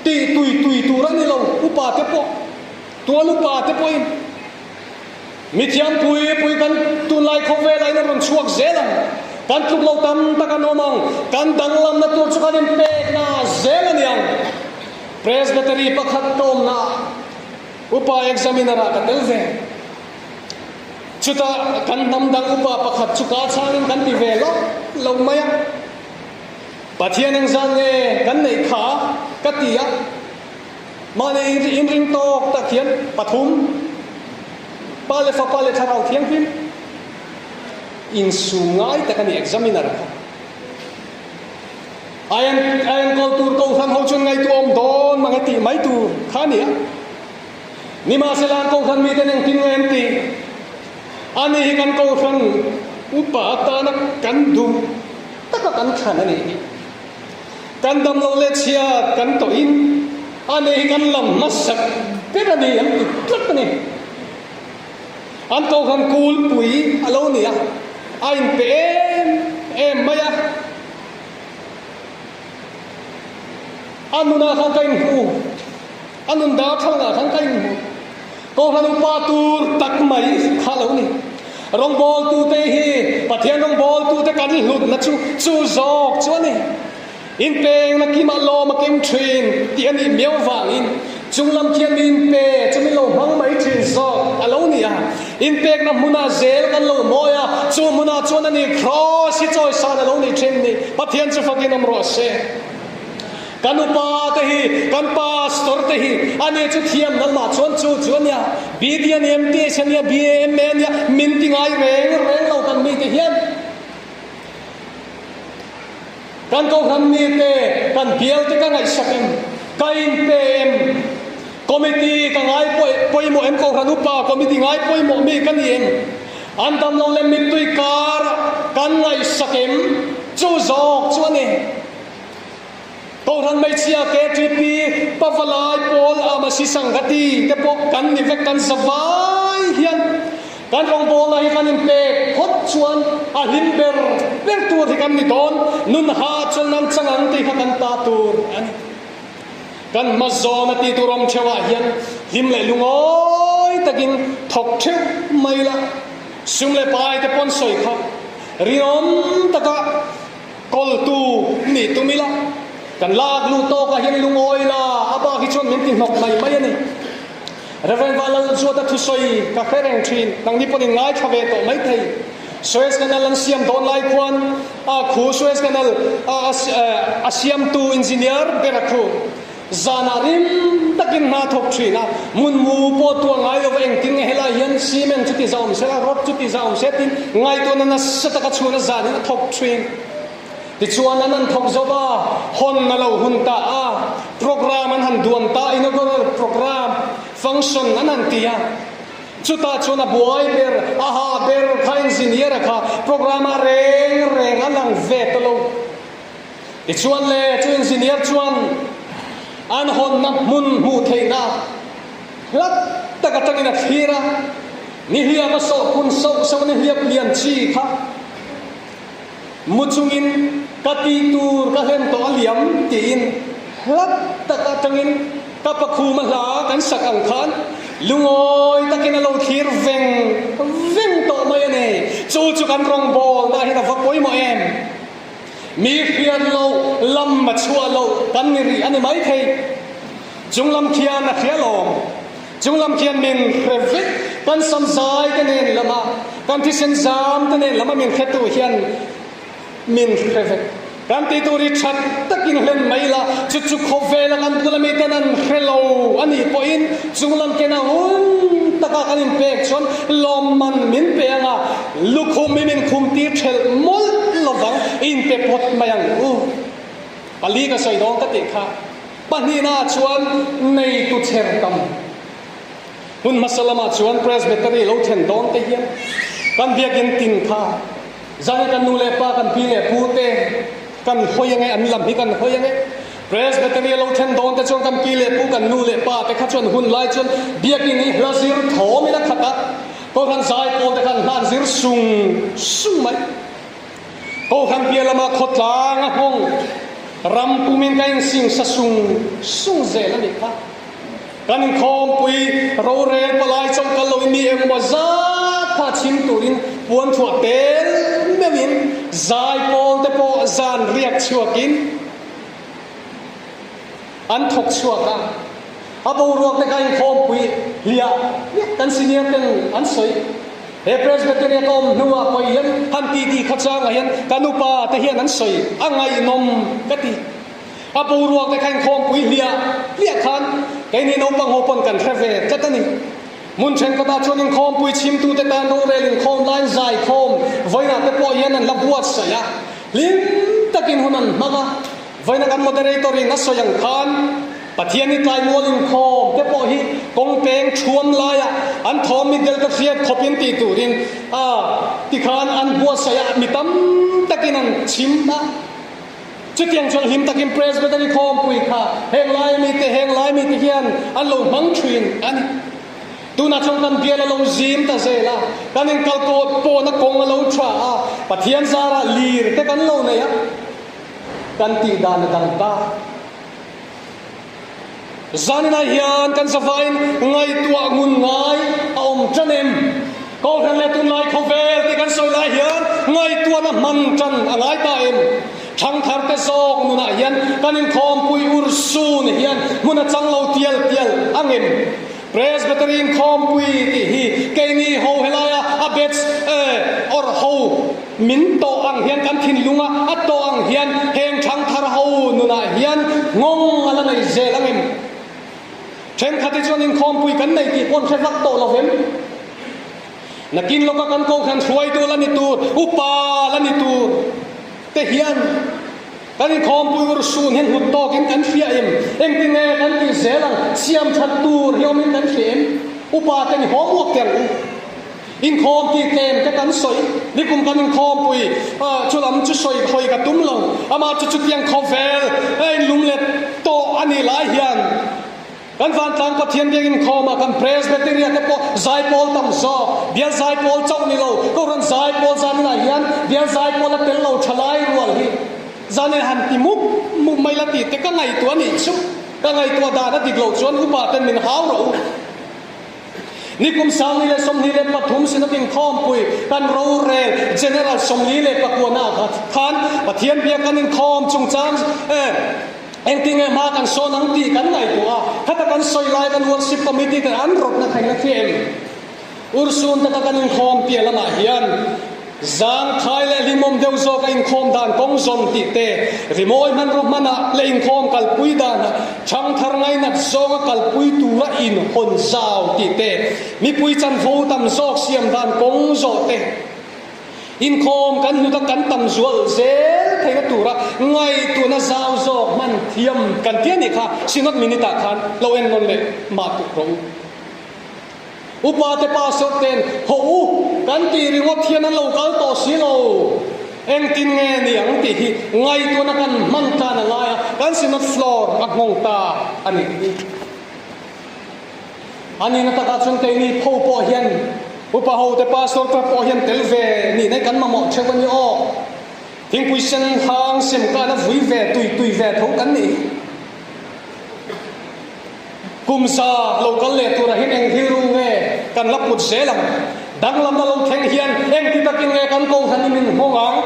ti tui tu ra ni lo upa te po tu upa te po in mi thiam pui kan tu lai kho ve lai na ron chuak zela kan tluk lo tam ta kan omang kan danglam na tur chu kan in pe na zela niang presbytery pakhat tom na upa examiner ka tel ve chuta kan nam dang upa pakhat chu ka changin kan ti ve lo maya pathian ang zang nge kan nei kha ka tia mane in ring tok ta khian pathum pale fa pale tharau thiang pin in sungai ta kan examiner ka ayan kultur ko han ho chun ngai tu om don mang ti mai tu khania ni ma selan ko khan mi ten ang tin ngem ti ani hi kan ko khan upa ta na kan du ta ka kan khan ani kan dam lo le chia kan to in ani hi kan lam masak pe ani am tu tlat ni an ko khan kul pui alo ni a ain pe em maya anuna khan kain hu anun da thanga khan kain hu ko khan upa tur tak mai khalo ni rong bol tu te hi pathian rong bol tu te kan hlut na chu zok chu ni in peng na ki ma lo ma kem train ti ani meu wang in chunglam khian in pe chumi lo hang mai thin zok alo ni a in pek na muna zel kan lo moya chu muna chon ani cross hi choi san alo ni thin ni pathian chu fakin am ro se kan upa te hi kan pastor te hi ane chu thiam nan ma chon chu nya bidian mt chania bm nya minting ai reng lo kan mi te hian kan ko han mi te kan bial te ka ngai sakem kain pm committee ka ngai poi mo em ko han upa committee ngai poi mo mi kan yen an dam lo le mi tui kar kan ngai sakem chu zok chu ne ko han mai chia KTP pavalai pol amasi sangati te pok kan ni vek kan zawai hian kan rong bol na hi kan in pe hot chuan a him ber tu thi kan ni don nun ha chol nam changang te kan ta tur ani kan mazona ti turom chewa hian him le lungoi takin thok theu mai la sum le pai te pon soi kha riom taka kol tu ni tu mila kan lag lu to ka hian lungoi la aba ki chon min ti nok mai ani Reverend Valal Jota thu soi ka khereng thin nang ni ponin ngai thave to mai thei Suez Canal an siam don lai kwan a khu Suez Canal a siam tu engineer berakhu zanarim takin na thok thina mun mu po tu ngai lo eng tin hela hian cement chuti zaum sela road chuti zaum setin ngai to na sataka chuna zani na thok thin ti chuan an thok zoba hon na lo hun ta a program an han duan ta inaugural program function an tia chuta chuna boy ber aha ber kha engineer kha program a reng alang ve to lo ti chuan le chu engineer chuan an hon na mun mu theina lat taka tangina thira ni hiya ma so kun so ni hiya lian chi kha muchungin kati tur ka hem to aliam tin lat taka tangin ka pakhu ma la kan sak ang khan lungoi takin lo thir veng to mai ne chu kan rong bol na hina va poi mo em mi khian lo lam ma chua lo kan ni ri ani mai thei junglam khian na khialom junglam khian min revit kan sam zai kan ne lama kan thi sen zam ta ne lama min khetu hian min revit kan ti tu ri chat takin hlen mai la chu chu khovela kan bulami tanan hello ani poin chunglam kena hun taka kanin pek chon lom man min pe anga lukhum min khum ti thel mol lovang in pe pot mayang u pali ka soi dong ka ti kha pani na chuan nei tu cher tam hun masalama chuan presbytery lo then dong te hian kan biakin tin kha zai kan nu le pa kan pi le pu te kan hoyange an lam hi kan hoyange presbytery lo then dong te chon kan pi le pu kan nu le pa te kha chuan hun lai chuan biakin ni lazir thom ila khata ko kan zai ko te kan han zir sung mai ko kan pi lama khotlang a hong ram pumin kain sing sa sung zel ani kha kan khom pui ro rel palai chom kal lo mi em mo za kha chim turin puan thua tel mewin zai pon te po zan riak chuakin an thok chuaka abo ruak te kan khom pui lia kan senior ten an soi he presbytery kom nuwa poi hian han ti khachang hian kanupa te hian an soi angai nom kati apo ruak te khan khom pui lia khan kai ni no pang ho pon kan thave chatani mun chen kata chonin khom pui chim tu te tan ro relin khom line zai khom voina te po hian an labuat saya lim takin hunan maga voina kan moderator in asoyang khan pathiani tlai molin khom te po hi kong peng thuam laya an thom mi del ka fiat khopin ti turin ti khan an buat saya mitam takin an chim na chu tiang chol him takin presbytery khom pui kha heng lai mi te hian an lo mang thin an tu na chong kan bial lo zim ta zela kan in kalko po na kong lo thra pathian zara lir te kan lo ne ya kan ti dan dang ta zanina hian kan savain ngai tua ngun ngai om chanem ko kan le tun lai khovel ti kan soi lai hian ngai tua na man chan angai ta em thang thar te sok nuna hian kan in khom pui ur su ne hian muna chang lo tial angem presbytery in khom pui ti hi ke ni ho helaya abets or ho min to ang hian kan thin lunga at to ang hian heng thang thar ho nuna hian ngong ala nei zel angem chen khati chon in khom pui kan nei ti pon khe vak to lovem nakin loka kan ko khan thuai to la ni tu upa la ni tu te hian kan in khom pui ur sun hen hut to kin kan fia em eng ti ne kan ti zelang siam that tur hiomin kan fiem upa te ni homework tel in khom ti kem te kan soi ni kum kan in khom pui chulam chu soi khoi ka tum lo ama chu tiang khovel ei lumlet to ani lai hian kan van tlang pathian ding in khoma kan presbytery te po zai pol tam zo bial zai pol chau ni lo ko ran zai pol zan na hian bial zai pol tel lo thalai rual hi zan han ti muk mai la ti te ka ngai tu ani chu ka ngai tu da na dik lo chon upa ten min hau ro ni kum sang ni le som ni le pathum sin king khom pui kan ro re general som ni le pakuna khan pathian bia kan in khom chung chang eng ting e ma kan so nang ti kan ngai tua khata kan soi lai kan worship committee kan an rot na thain na them ursun ta kan in khom ti lama hian zang khai le limom deu zo ka in khom dan kong zon ti te rimoi man ro mana le in khom kal pui dan chang thar ngai na zo ka kal pui tu ra in hon zau ti te mi pui chan vo tam zok siam dan kong zo te in khom kan nu ta kan tam zual zel thei na tura ngai tu na zau zo man thiam kan tian ni kha sinot minita khan lo en non le ma tu ro upa te pa so ten ho kan ti ri ngo thian an lo kal to si lo eng tin nge ni ang ti hi ngai tu na kan man ta na la kan sinot floor ak ngong ta ani na ta ka chung te ni pho po hian upa ho te pastor ta po hian telve ni nei kan ma mo chewan ni o ting pui sen hang sim ka na vui ve tui ve tho kan ni kumsa local le tu ra hin eng hiru nge kan laput selam dang lam na lo theng hian eng ti takin nge kan ko han min hongang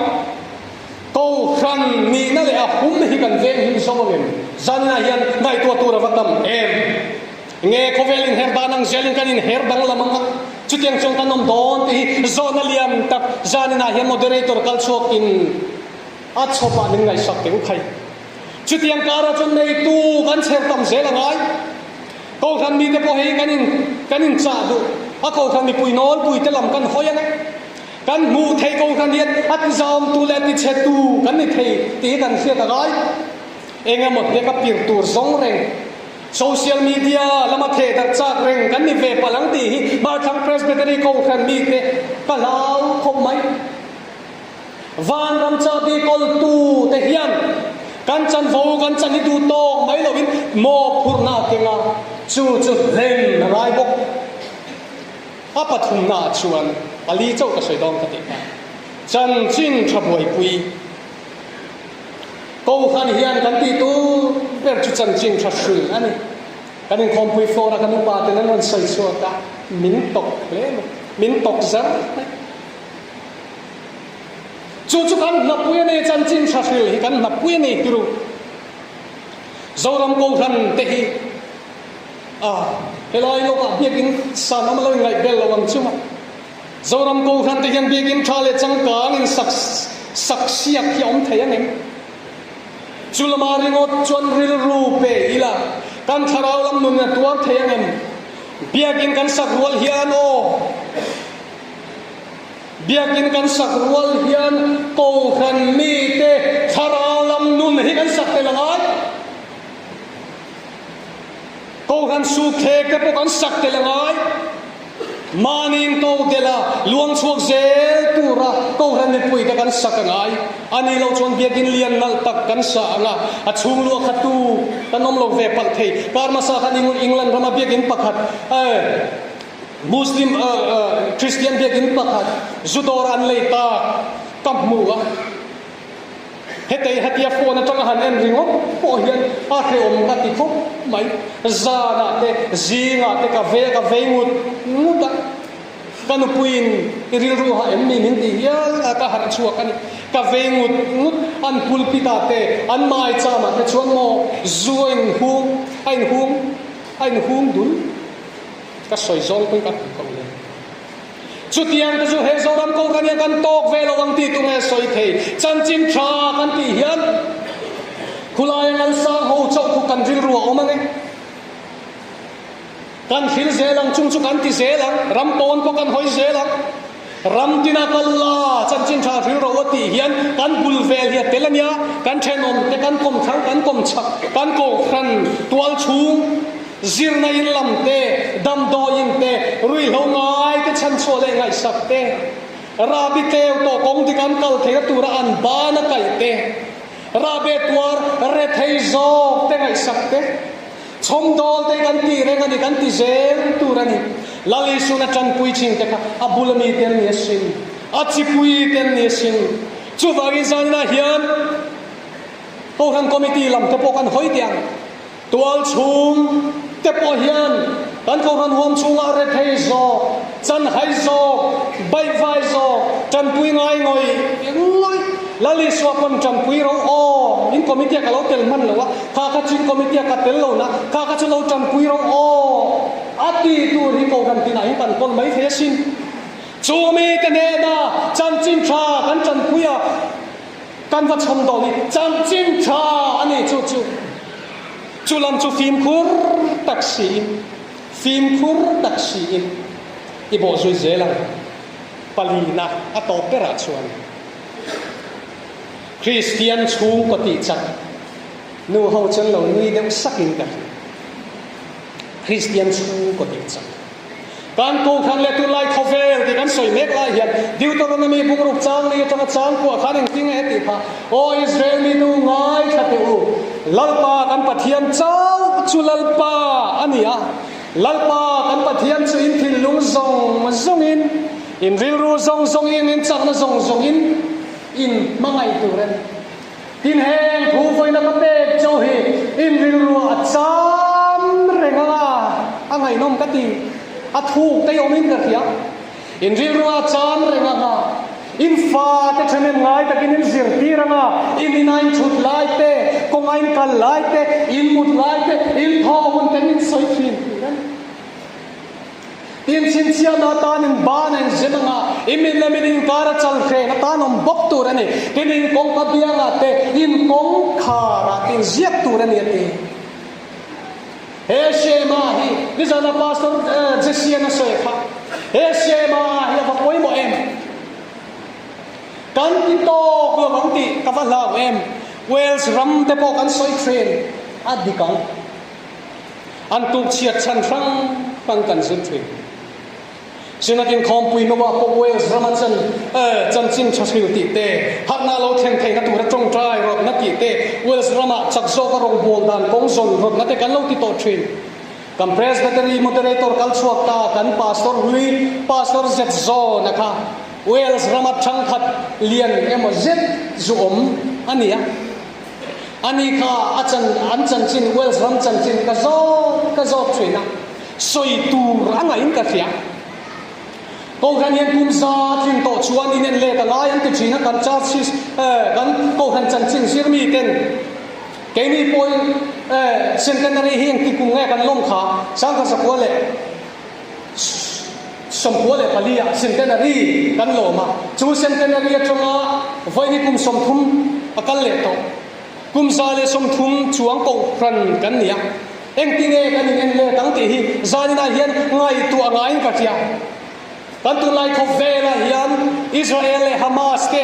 ko khan ni na le a hum hi kan veng him so ngem zanna hian ngai tu ra vatam em nge khovelin her banang zelin kanin her bang lamang chutiang chong tanom don ti zona liam tak zanina hian moderator kalchok in a chopa ning ngai sak teu khai chutiang kara chon nei tu kan cher tam se la ngai ko than mi te po hei kanin cha du a ko than mi pui nol pui te lam kan hoya ngai kan mu thei ko than hian at zam tu le ti che tu kan ni thei ti kan sia ta ngai enga mot te ka pir tur song reng social media lama the tak chak reng kan ni ve palang ti hi Marthang Presbytery ko khan mi te kalau khom mai van ram cha bi kol tu te hian kan chan vo kan chan ni du to mai lovin mo phurna kenga chu len rai bok apa thum na chuan ali chau ka soi dong ka ti chan chin thaboi pui câu khan hiền kan ti tu per chu chan chin tha sui ani kan in khom pui fo ra kan pa te nan on sai so ta min tok zar chu kan na pui ne chan chin tha sui hi kan na pui ne tiru zoram câu khan te hi helai lo ka biakin sa nam lo ngai bel lo wang chuma zoram câu khan te hian biakin thale chang ka in sak siak hi om thei anem Chulamari ngot chuan ril rupe ila kan tharau lam nun na tuam theyang em biakin kan sakrual hian o biakin kan sakrual hian ko khan mi te tharau lam nun hi kan sak te langai ko khan su khe ke po kan sak te langai manin ko dela luang chuak zel tura ko ran ni pui ta kan sakangai ani lo chon biakin lian nal tak kan sa anga a chung lu khatu kanom lo ve pal thei par ma sa khan England rama biakin pakhat Muslim Christian biakin pakhat zudoran leita kamua hetei hatia phone atang han en ringo po hian a theom ka ti khop mai zana te zinga te ka ve ngut kan puin iril ru ha em min ti hial ka har chuak ani ka ve ngut an pulpita te an mai chama te chuan mo zuin hung dun ka soi zong pui ka ko le chutiang ka chu he zoram ko kan kan tok ve lo wang ti tu nge soi thei chan chin tha kan ti hian khulai ngan sang ho chau khu kan ril ru omang kan thil zelang chung chu kan ti zelang ram pon ko kan hoi zelang ram tina kalla chan chin tha ril ro ti hian kan bul vel hi telania kan thenom te kan kom thang kan kom chak kan ko khan tual chung zirna in lam te dam do in te rui lo ngai te chan cho le ngai sak te rabi te to kong ti kan kal the tu ra an ba na kai te rabe tuar re thei zo te ngai sak te chom dol te kan ti re kan ti zel tu ra ni lali suna chan pui ching te ka abulami ten ni sin achi pui ten ni sin chu wagi zan na hian ho han committee lam te po kan hoi tiang tual chung te po hian kan ko han hom chunga re thei zo chan hai zo bai vai zo chan pui ngai ngoi lali swapon chan pui ro o in committee ka lo tel man lo wa ka chin committee ka tel lo na ka chu lo chan pui ro o ati tu ri ko kan tin ai pan kon mai the sin chu me te ne da chan chin tha kan chan pui a kan va chom do ni chan chin tha ani chu lam chu phim khur taxi in ibo zui zelang palina ato pera chuan Christian chung ko ti chat nu ho chen lo nui dem sakin ka Christian chung ko ti chat kan ko khan le tu lai khovel ti kan soi mek lai hian Deuteronomy book ruk chang ni chang ko khan ting he ti pha o Israel mi nu ngai thate u lalpa kan pathian chau chu lalpa ania lalpa kan pathian chu in thil lung zong in ril ru zong in chak na zong in mangai tu ren tin heng thu foi na ka pek chau hi in ril ru a cham renga angai nom ka ti a thu te omin ka khia in ril ru a cham renga in fa te thenem ngai takin in zir ti ranga in inain thut lai te kongain kal lai te in mut lai te in tho hun ten in soi thin tin chin chia na ta nin ba nen zenanga imin le min kara chal khe na ta nom bok tu rani kinin kong ka bianga te in kong khara tin ziak tu rani te he shema hi bizana pastor jesia na soe kha he shema hi va koi mo em kan ti to ko bang ti ka va la em Wales ram te po kan soi train adikang an tu chiat chan rang pang kan sun train sinatin khompui no wa po Wales ram chan chan chin chasiu ti te hak na lo theng thei na tu ra tong trai ro na ti te Wales rama chak zo ka rong bol dan kong zon ro na te kan lo ti to train kan presbytery moderator kal chuak ta kan pastor hui pastor zet zo na kha Wales rama thang khat lian emo zet zum ania ani kha an chan chin Wales ram chan chin ka zo trina soi tu ranga in ka thia ko gan yen kum za thin to chuan in le ka lai an ti thina kan cha sis kan ko han chan chin sir mi ten ke ni poi centenary hing ti kung nge kan long kha sang ka sa ko le som ko le palia centenary kan lo ma chu centenary atanga voi ni kum som thum akal le to kum za le som thum chuang ko ran kan nia eng ti nge kan in le tang ti hi zanina hian ngai tu angai ka tia kan tu lai kho vela hian Israel le Hamas ke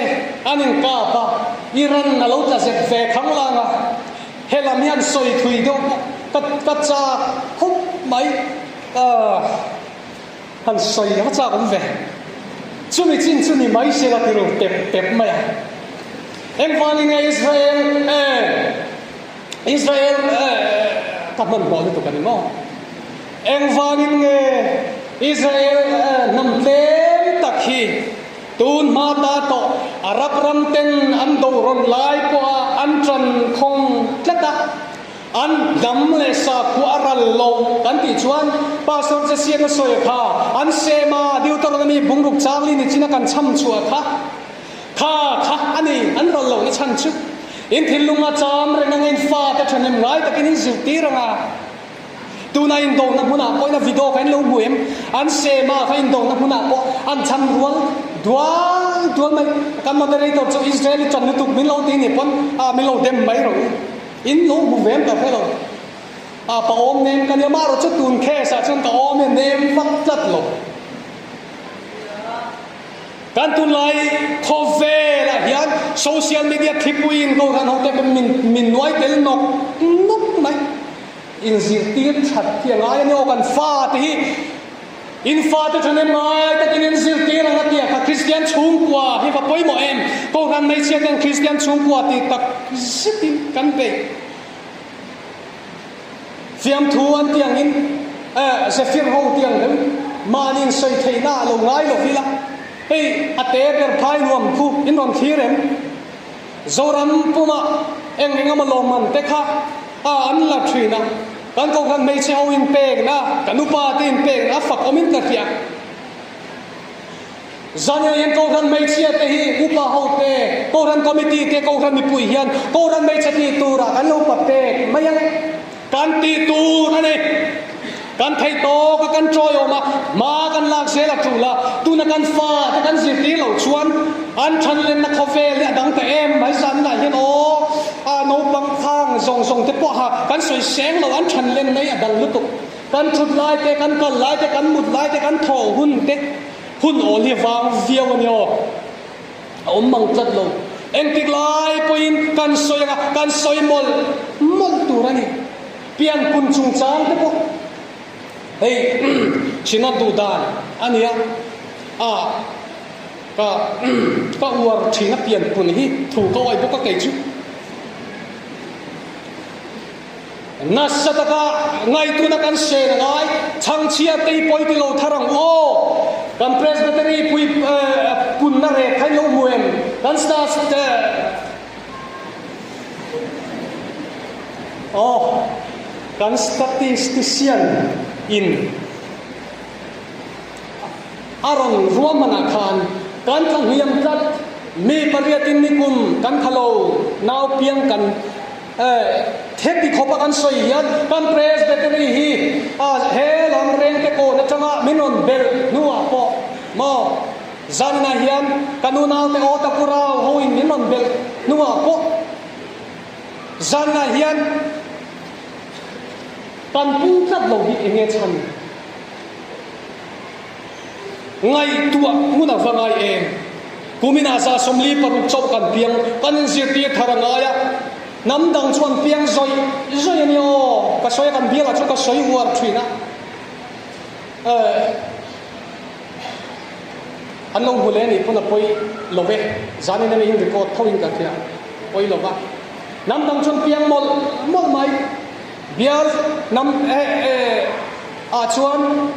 anin ka pa Iran na lo ta zet ve khang la nga helamian soi thui do ka cha khop mai han soi ha cha kom ve chumi chin chumi mai se la tiru tep mai em vani nge Israel ka man bol tu kan mo em vani nge Israel nam tlem takhi tun mata to arab ram ten an do ron lai ko an tran khong tlata an dam le sa ku aral lo kan ti chuan pastor je sian soi kha an sema deuteronomy bungruk changli ni china kan cham chua kha ani an rol lo ni chan chu in thilunga cham renang in fa ta thanem ngai takin in zirti ranga tuna in do na huna ko na video kan lo buem an sema kha in do na huna ko an cham rual dual mai kan moderator chu Israeli chan tu min lo ti ni pon min lo dem mai ro in lo bu vem ka phelo pa om nem kan ya maro chu tun khe sa chan ka om nem fak chat lo kan tu lai khove la hian social media thipuin ko ran hote min noi tel nok mai in zir tir that kia ngai ne o kan fa ti in fa te thane mai ta in zir tir ang atia ka Christian chung kwa hi fa poi mo em ko ran mai chen den Christian chung kwa ti tak sitin kan be fiam thu an tiang in se fir ho tiang dem manin soi theina lo ngai lo hila hey ate ber phai nuam khu in ron thirem zoram puma engeng ma lomman te kha an la thina kan ko kan mei che ho in pek na kanu pa tin pek na fa komin ka tia zanya yen ko kan mei che te hi upa ho te ko ran committee te ko ran mi pui hian ko ran mei che ti tu ra kan lo pa pek mai ang kan ti tu na ne kan thai to ka kan troi ma kan lak se la thula tu na kan fa ta kan zir ti lo chuan an than len na khofe le dang ta em mai san na hian o no bang khang song te po ha kan soi seng lo an than len nei adang lu tu kan thut lai te kan kal lai te kan mut lai te kan tho hun o li wang viau ni o om mang chat lo en tik lai poin kan soi mol tu ra ni pian pun chung chang te po hey china du dan ania ka war thina pian pun hi thu ko ai bo ka kai chu nasataka ngai tu na kan se na ngai chang chia tei poi ti lo tharang o kan presbytery pui pun na re khai lo muem kan stars te kan statistician in aron ruamana khan kan thang hiam tat mi pariatin nikum kan khalo naw piang kan thế thì khó bắt ăn soi hiền kan presbytery hi he lam reng te ko na changa minon bel nuwa po mo zan na hiền kanunal te o tapura hoin minon bel nuwa po zan na hiền kan pu tlat lo hi enge chan ngai tua muna vangai em kumina sa somli paru chau kan piang kan zirti tharangaya nam dang chuan piang zoi ni o ka soi kan biala chu ka soi war thina an long hule ni puna poi love zani na in record thoin ka thia poi lova nam dang chuan piang mol mai bial nam chuan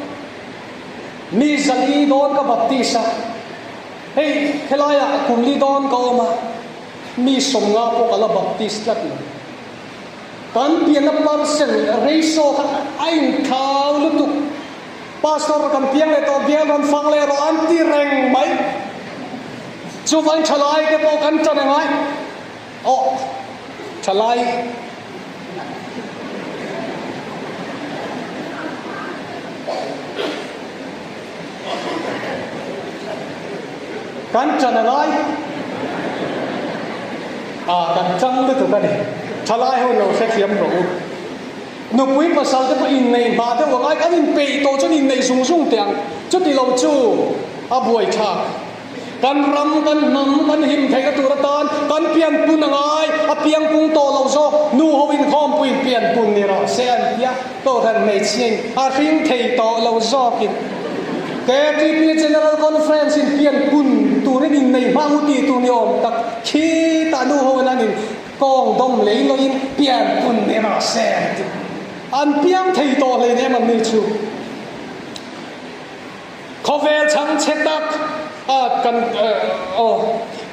mi zali don ka baptisa hey khelaya kumli don ka oma mi somnga po kala baptist lat kan piana parsen reiso ain thau lutuk pastor kan piang le to bial ron fang le ro anti reng mai chu van chalai ke po kan cha ngai o chalai kan cha ngai kan chang tu kan chalai ho no se thiam ro no pui pasal te pa in nei ba te wa ai kan in pe to chu in nei sung sung tiang chu ti lo chu a buai tha kan ram kan nam kan him thai ka tur tan kan pian pun ngai a piang pung to lo zo nu ho in khom pui pian pun ni ro se an pia to kan nei ching a ring thei to lo zo kin KTP General Conference in pian pun turin in nei manguti tu ni om tak khi ta nu ho na nin kong dom lei lo in pian pun ni ra se an piang thei to le ne man ni chu khovel chang chetak kan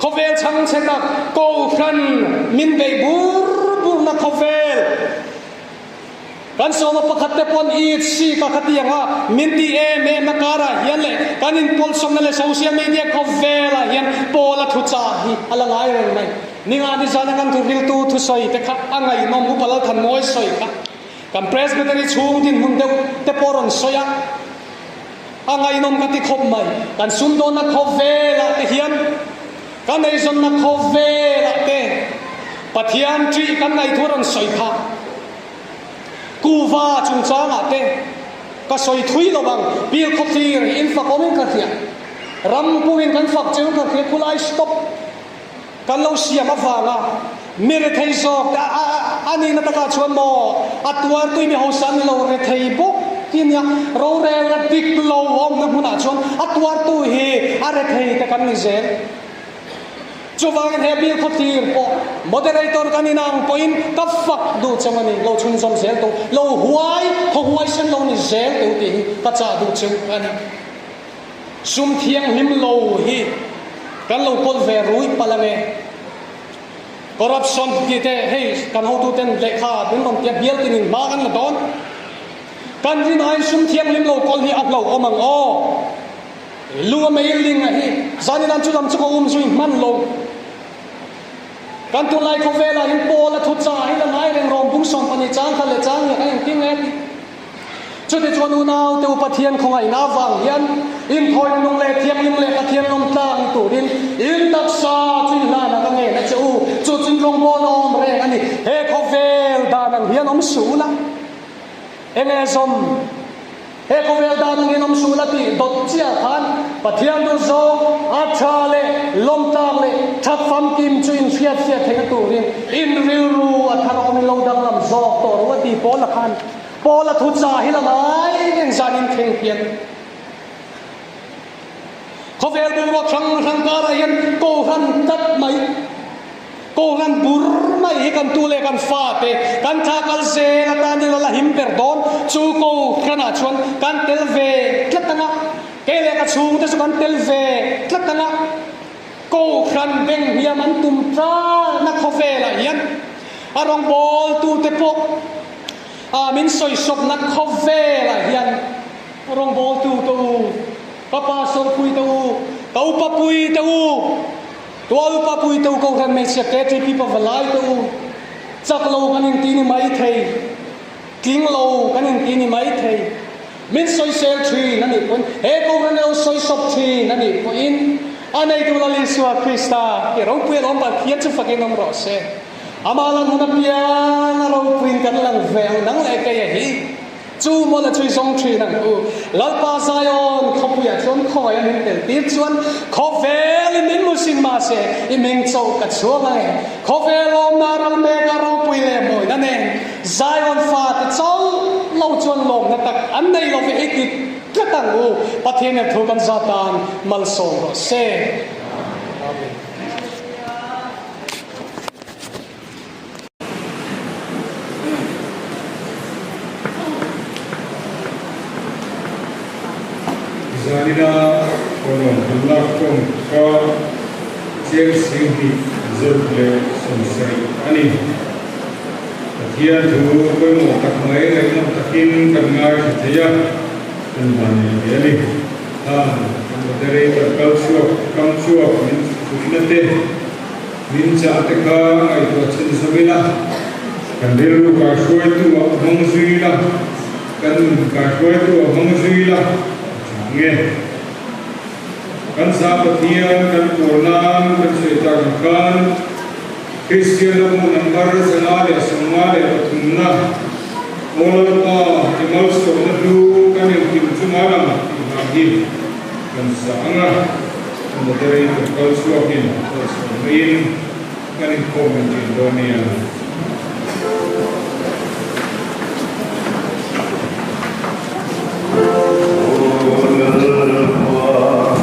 khovel chang chetak ko khan min be bur na khovel kan soma pakhat te pon I si ka khatianga minti me na kara hian le kan in pol som na le social media ko vela hian pola thu cha hi alangai reng mai ninga ni jana kan tu ril tu thu soi te kha angai nom hu pala than moi soi kha kan presbytery chung din mun deu te poron soya angai nom ka ti khop mai kan sum do na ko vela te hian kan nei zon na ko vela te pathian tri kan ngai thuron soi kha kuva chung chang ate ka soi thui lo bang bil khotir in fa komin ka thia ram puin kan fak chung ka thia kulai stop kan lo siam awanga mere thei zok ani na taka chuan mo atwar tui mi hosan lo re thei bo kinya ro re la dik lo om na huna chuan atwar tu hi are thei te kan ni zel chuwang he bil khotir po moderator kaninang point ka fak du chamani lo chun som sel to lo huai sen lo ni zel te ti ka cha du chung ani sum thiang him lo hi kan lo kol ve rui palame corruption ti te hey kan ho tu ten lekha bin nom tia bial tin ma kan la don kan rin ai sum thiang him lo kol hi ak lo omang o lu mai ling hi zanin an chu lam chu ko zui man lo kan tu lai ko vela in pola thu cha hi la ngai reng rom bung som pani chang kha le chang ya kan king ngai chu te chuan u nau te upathian khongai na wang hian in thoi nung le thiam lim le pathian nom tlang tu din in tak sa chin la na ka nge na chu chu chin rong mo nom reng ani he kho vel da nang hian om su la enge som he ko vel da nang hian om su la ti dot chia khan pathian du zo a tha le lom tang le thak fam kim chu in fiat theng tu rin in ril ru a thar om lo dang lam zo to ro ti pola khan pola thu cha hi la lai eng zanin theng pian ko vel du ro thang ka ra hian ko han tat mai ko han bur mai hi kan tu le kan fa te kan tha kal se la ta ni la him perdon chu ko kana chuan kan tel ve tlatanga ke le ka chung te su kan tel ve tlatanga ko khan beng hiam an tum tra na kho ve la hian arong bol tu te pok min soi sop na kho ve la hian arong bol tu papa so pui tu tau pa pui tu tual pa pui tu ko khan me se ke tri people valai tu chắc lâu cái tin ni mấy thầy kinh lâu cái tin ni mấy thầy min soi sel tree nani pun he ko ran lo soi sop tree nani po in anei tu la Yeshua Krista ke ro pu rom ba khiat chu fakin nom ro se amalan huna pia na ro puin kan lang veng nang le ke hi chu mo la chui song tree nang u lalpa Zion khopuya chon khoi an tel tir chuan khovel min musin ma se I ming chau ka chuangai khovel om na ral me ka ro pui le moi na ne Zion fa te chau lo chuan lom na tak an nei lo ve ikit ka tang u pathian ne thokan Satan mal song ro se amen Zanina konon halakom ka siang singhi zurle sonsai ani Athia thu koi mo tak mai ngai nam takin kan ngai thaya kan bani yani dere ka kalsuak kamsuak min suinate min cha te ka ai to chen sabila kan delu ka shoi tu hong suila kan ka shoi tu hong suila nghe kan sa pathian kan purnam kan seta kan Christian mo number sanale sumale patunna molpa kemal so na du kan kim chumala ma kan sa anga kan dere kan kalsuakin so main kan comment in donia Hãy subscribe cho kênh Ghiền Mì Gõ để không bỏ lỡ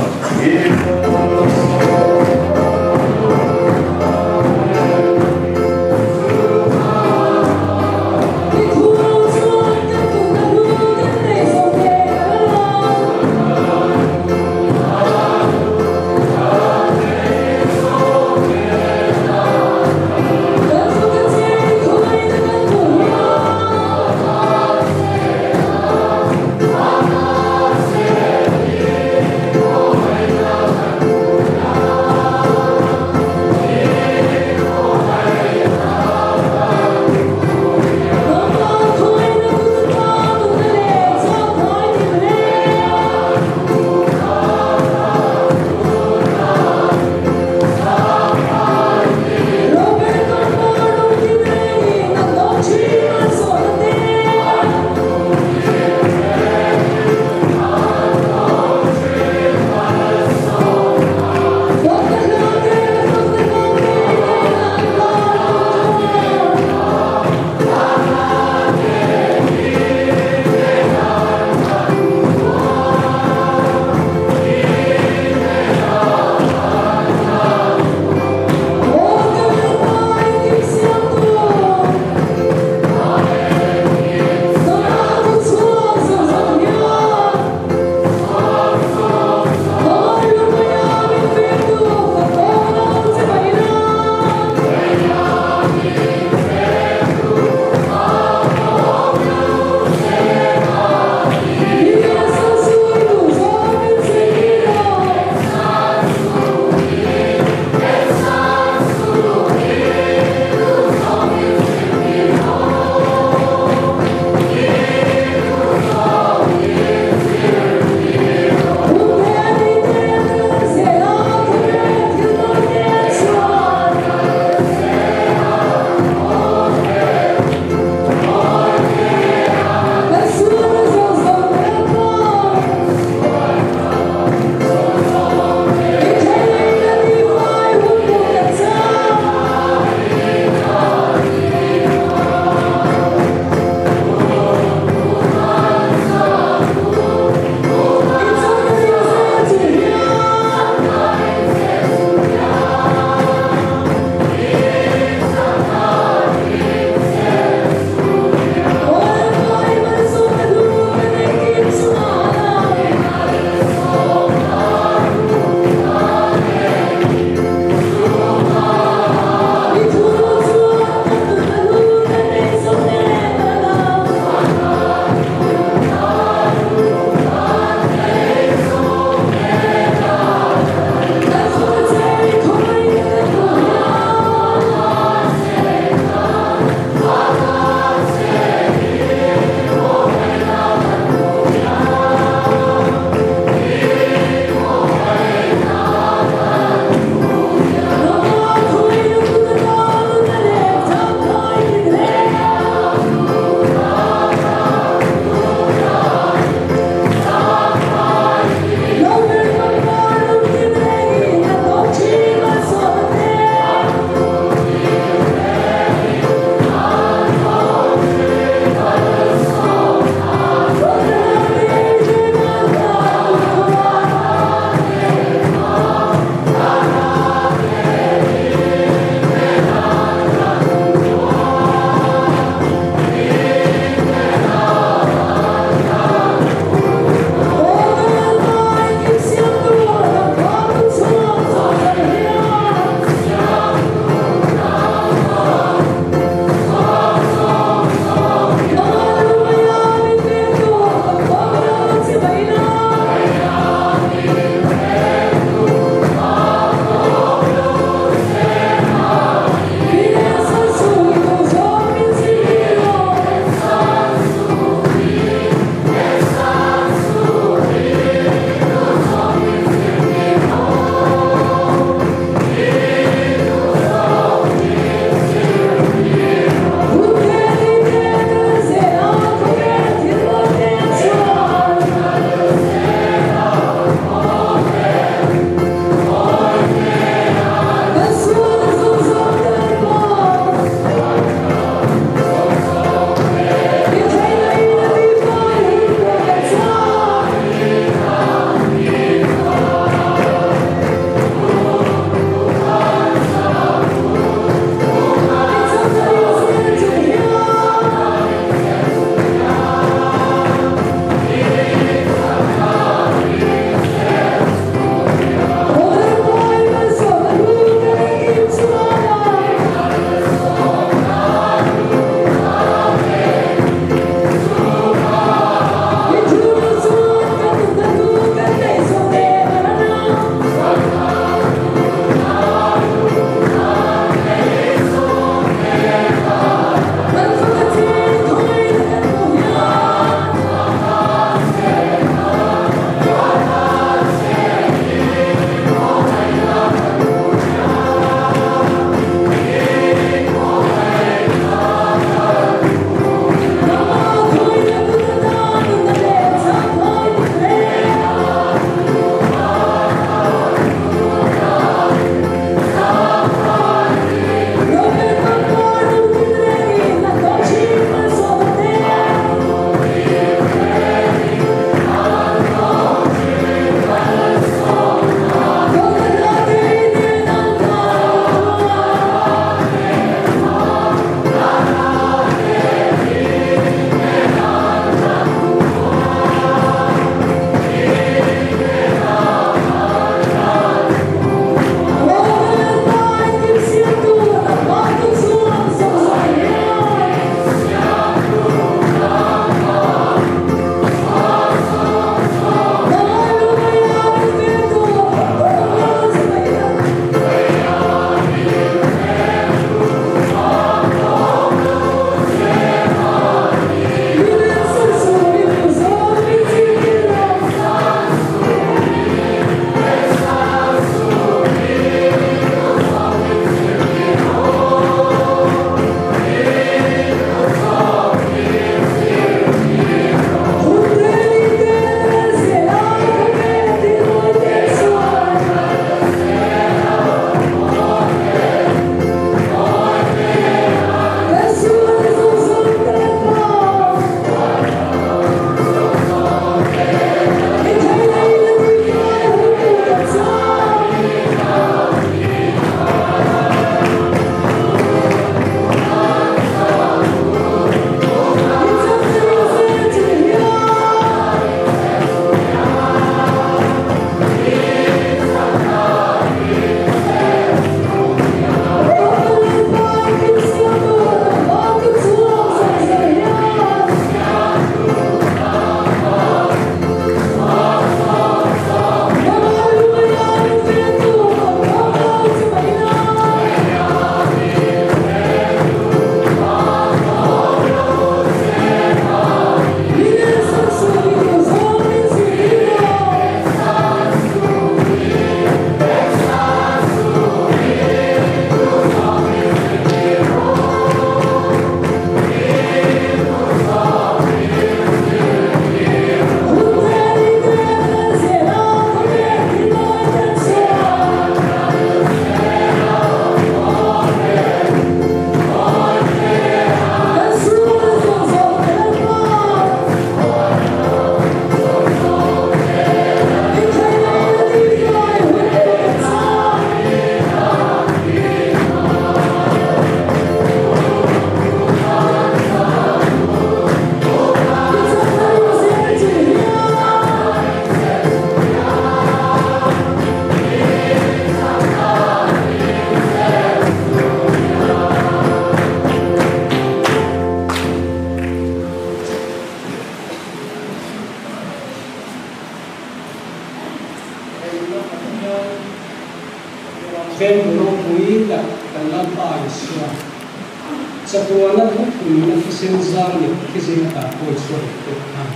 tua na thuk na kisin zang ni kisin ta ko so to an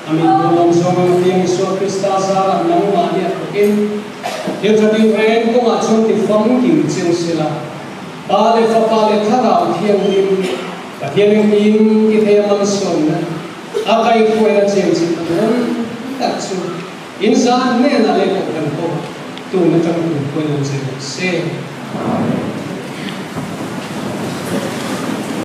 amin bolom so ma tiang so krista sa na ma ni akin ye thati ren ko ma chon ti fam ki cheu sila pa le fa pa le thara thiang nim ta thiang nim ki the man son na a kai ko na cheu chi an ta chu insan ne na le ko kan ko tu na chang ko na cheu se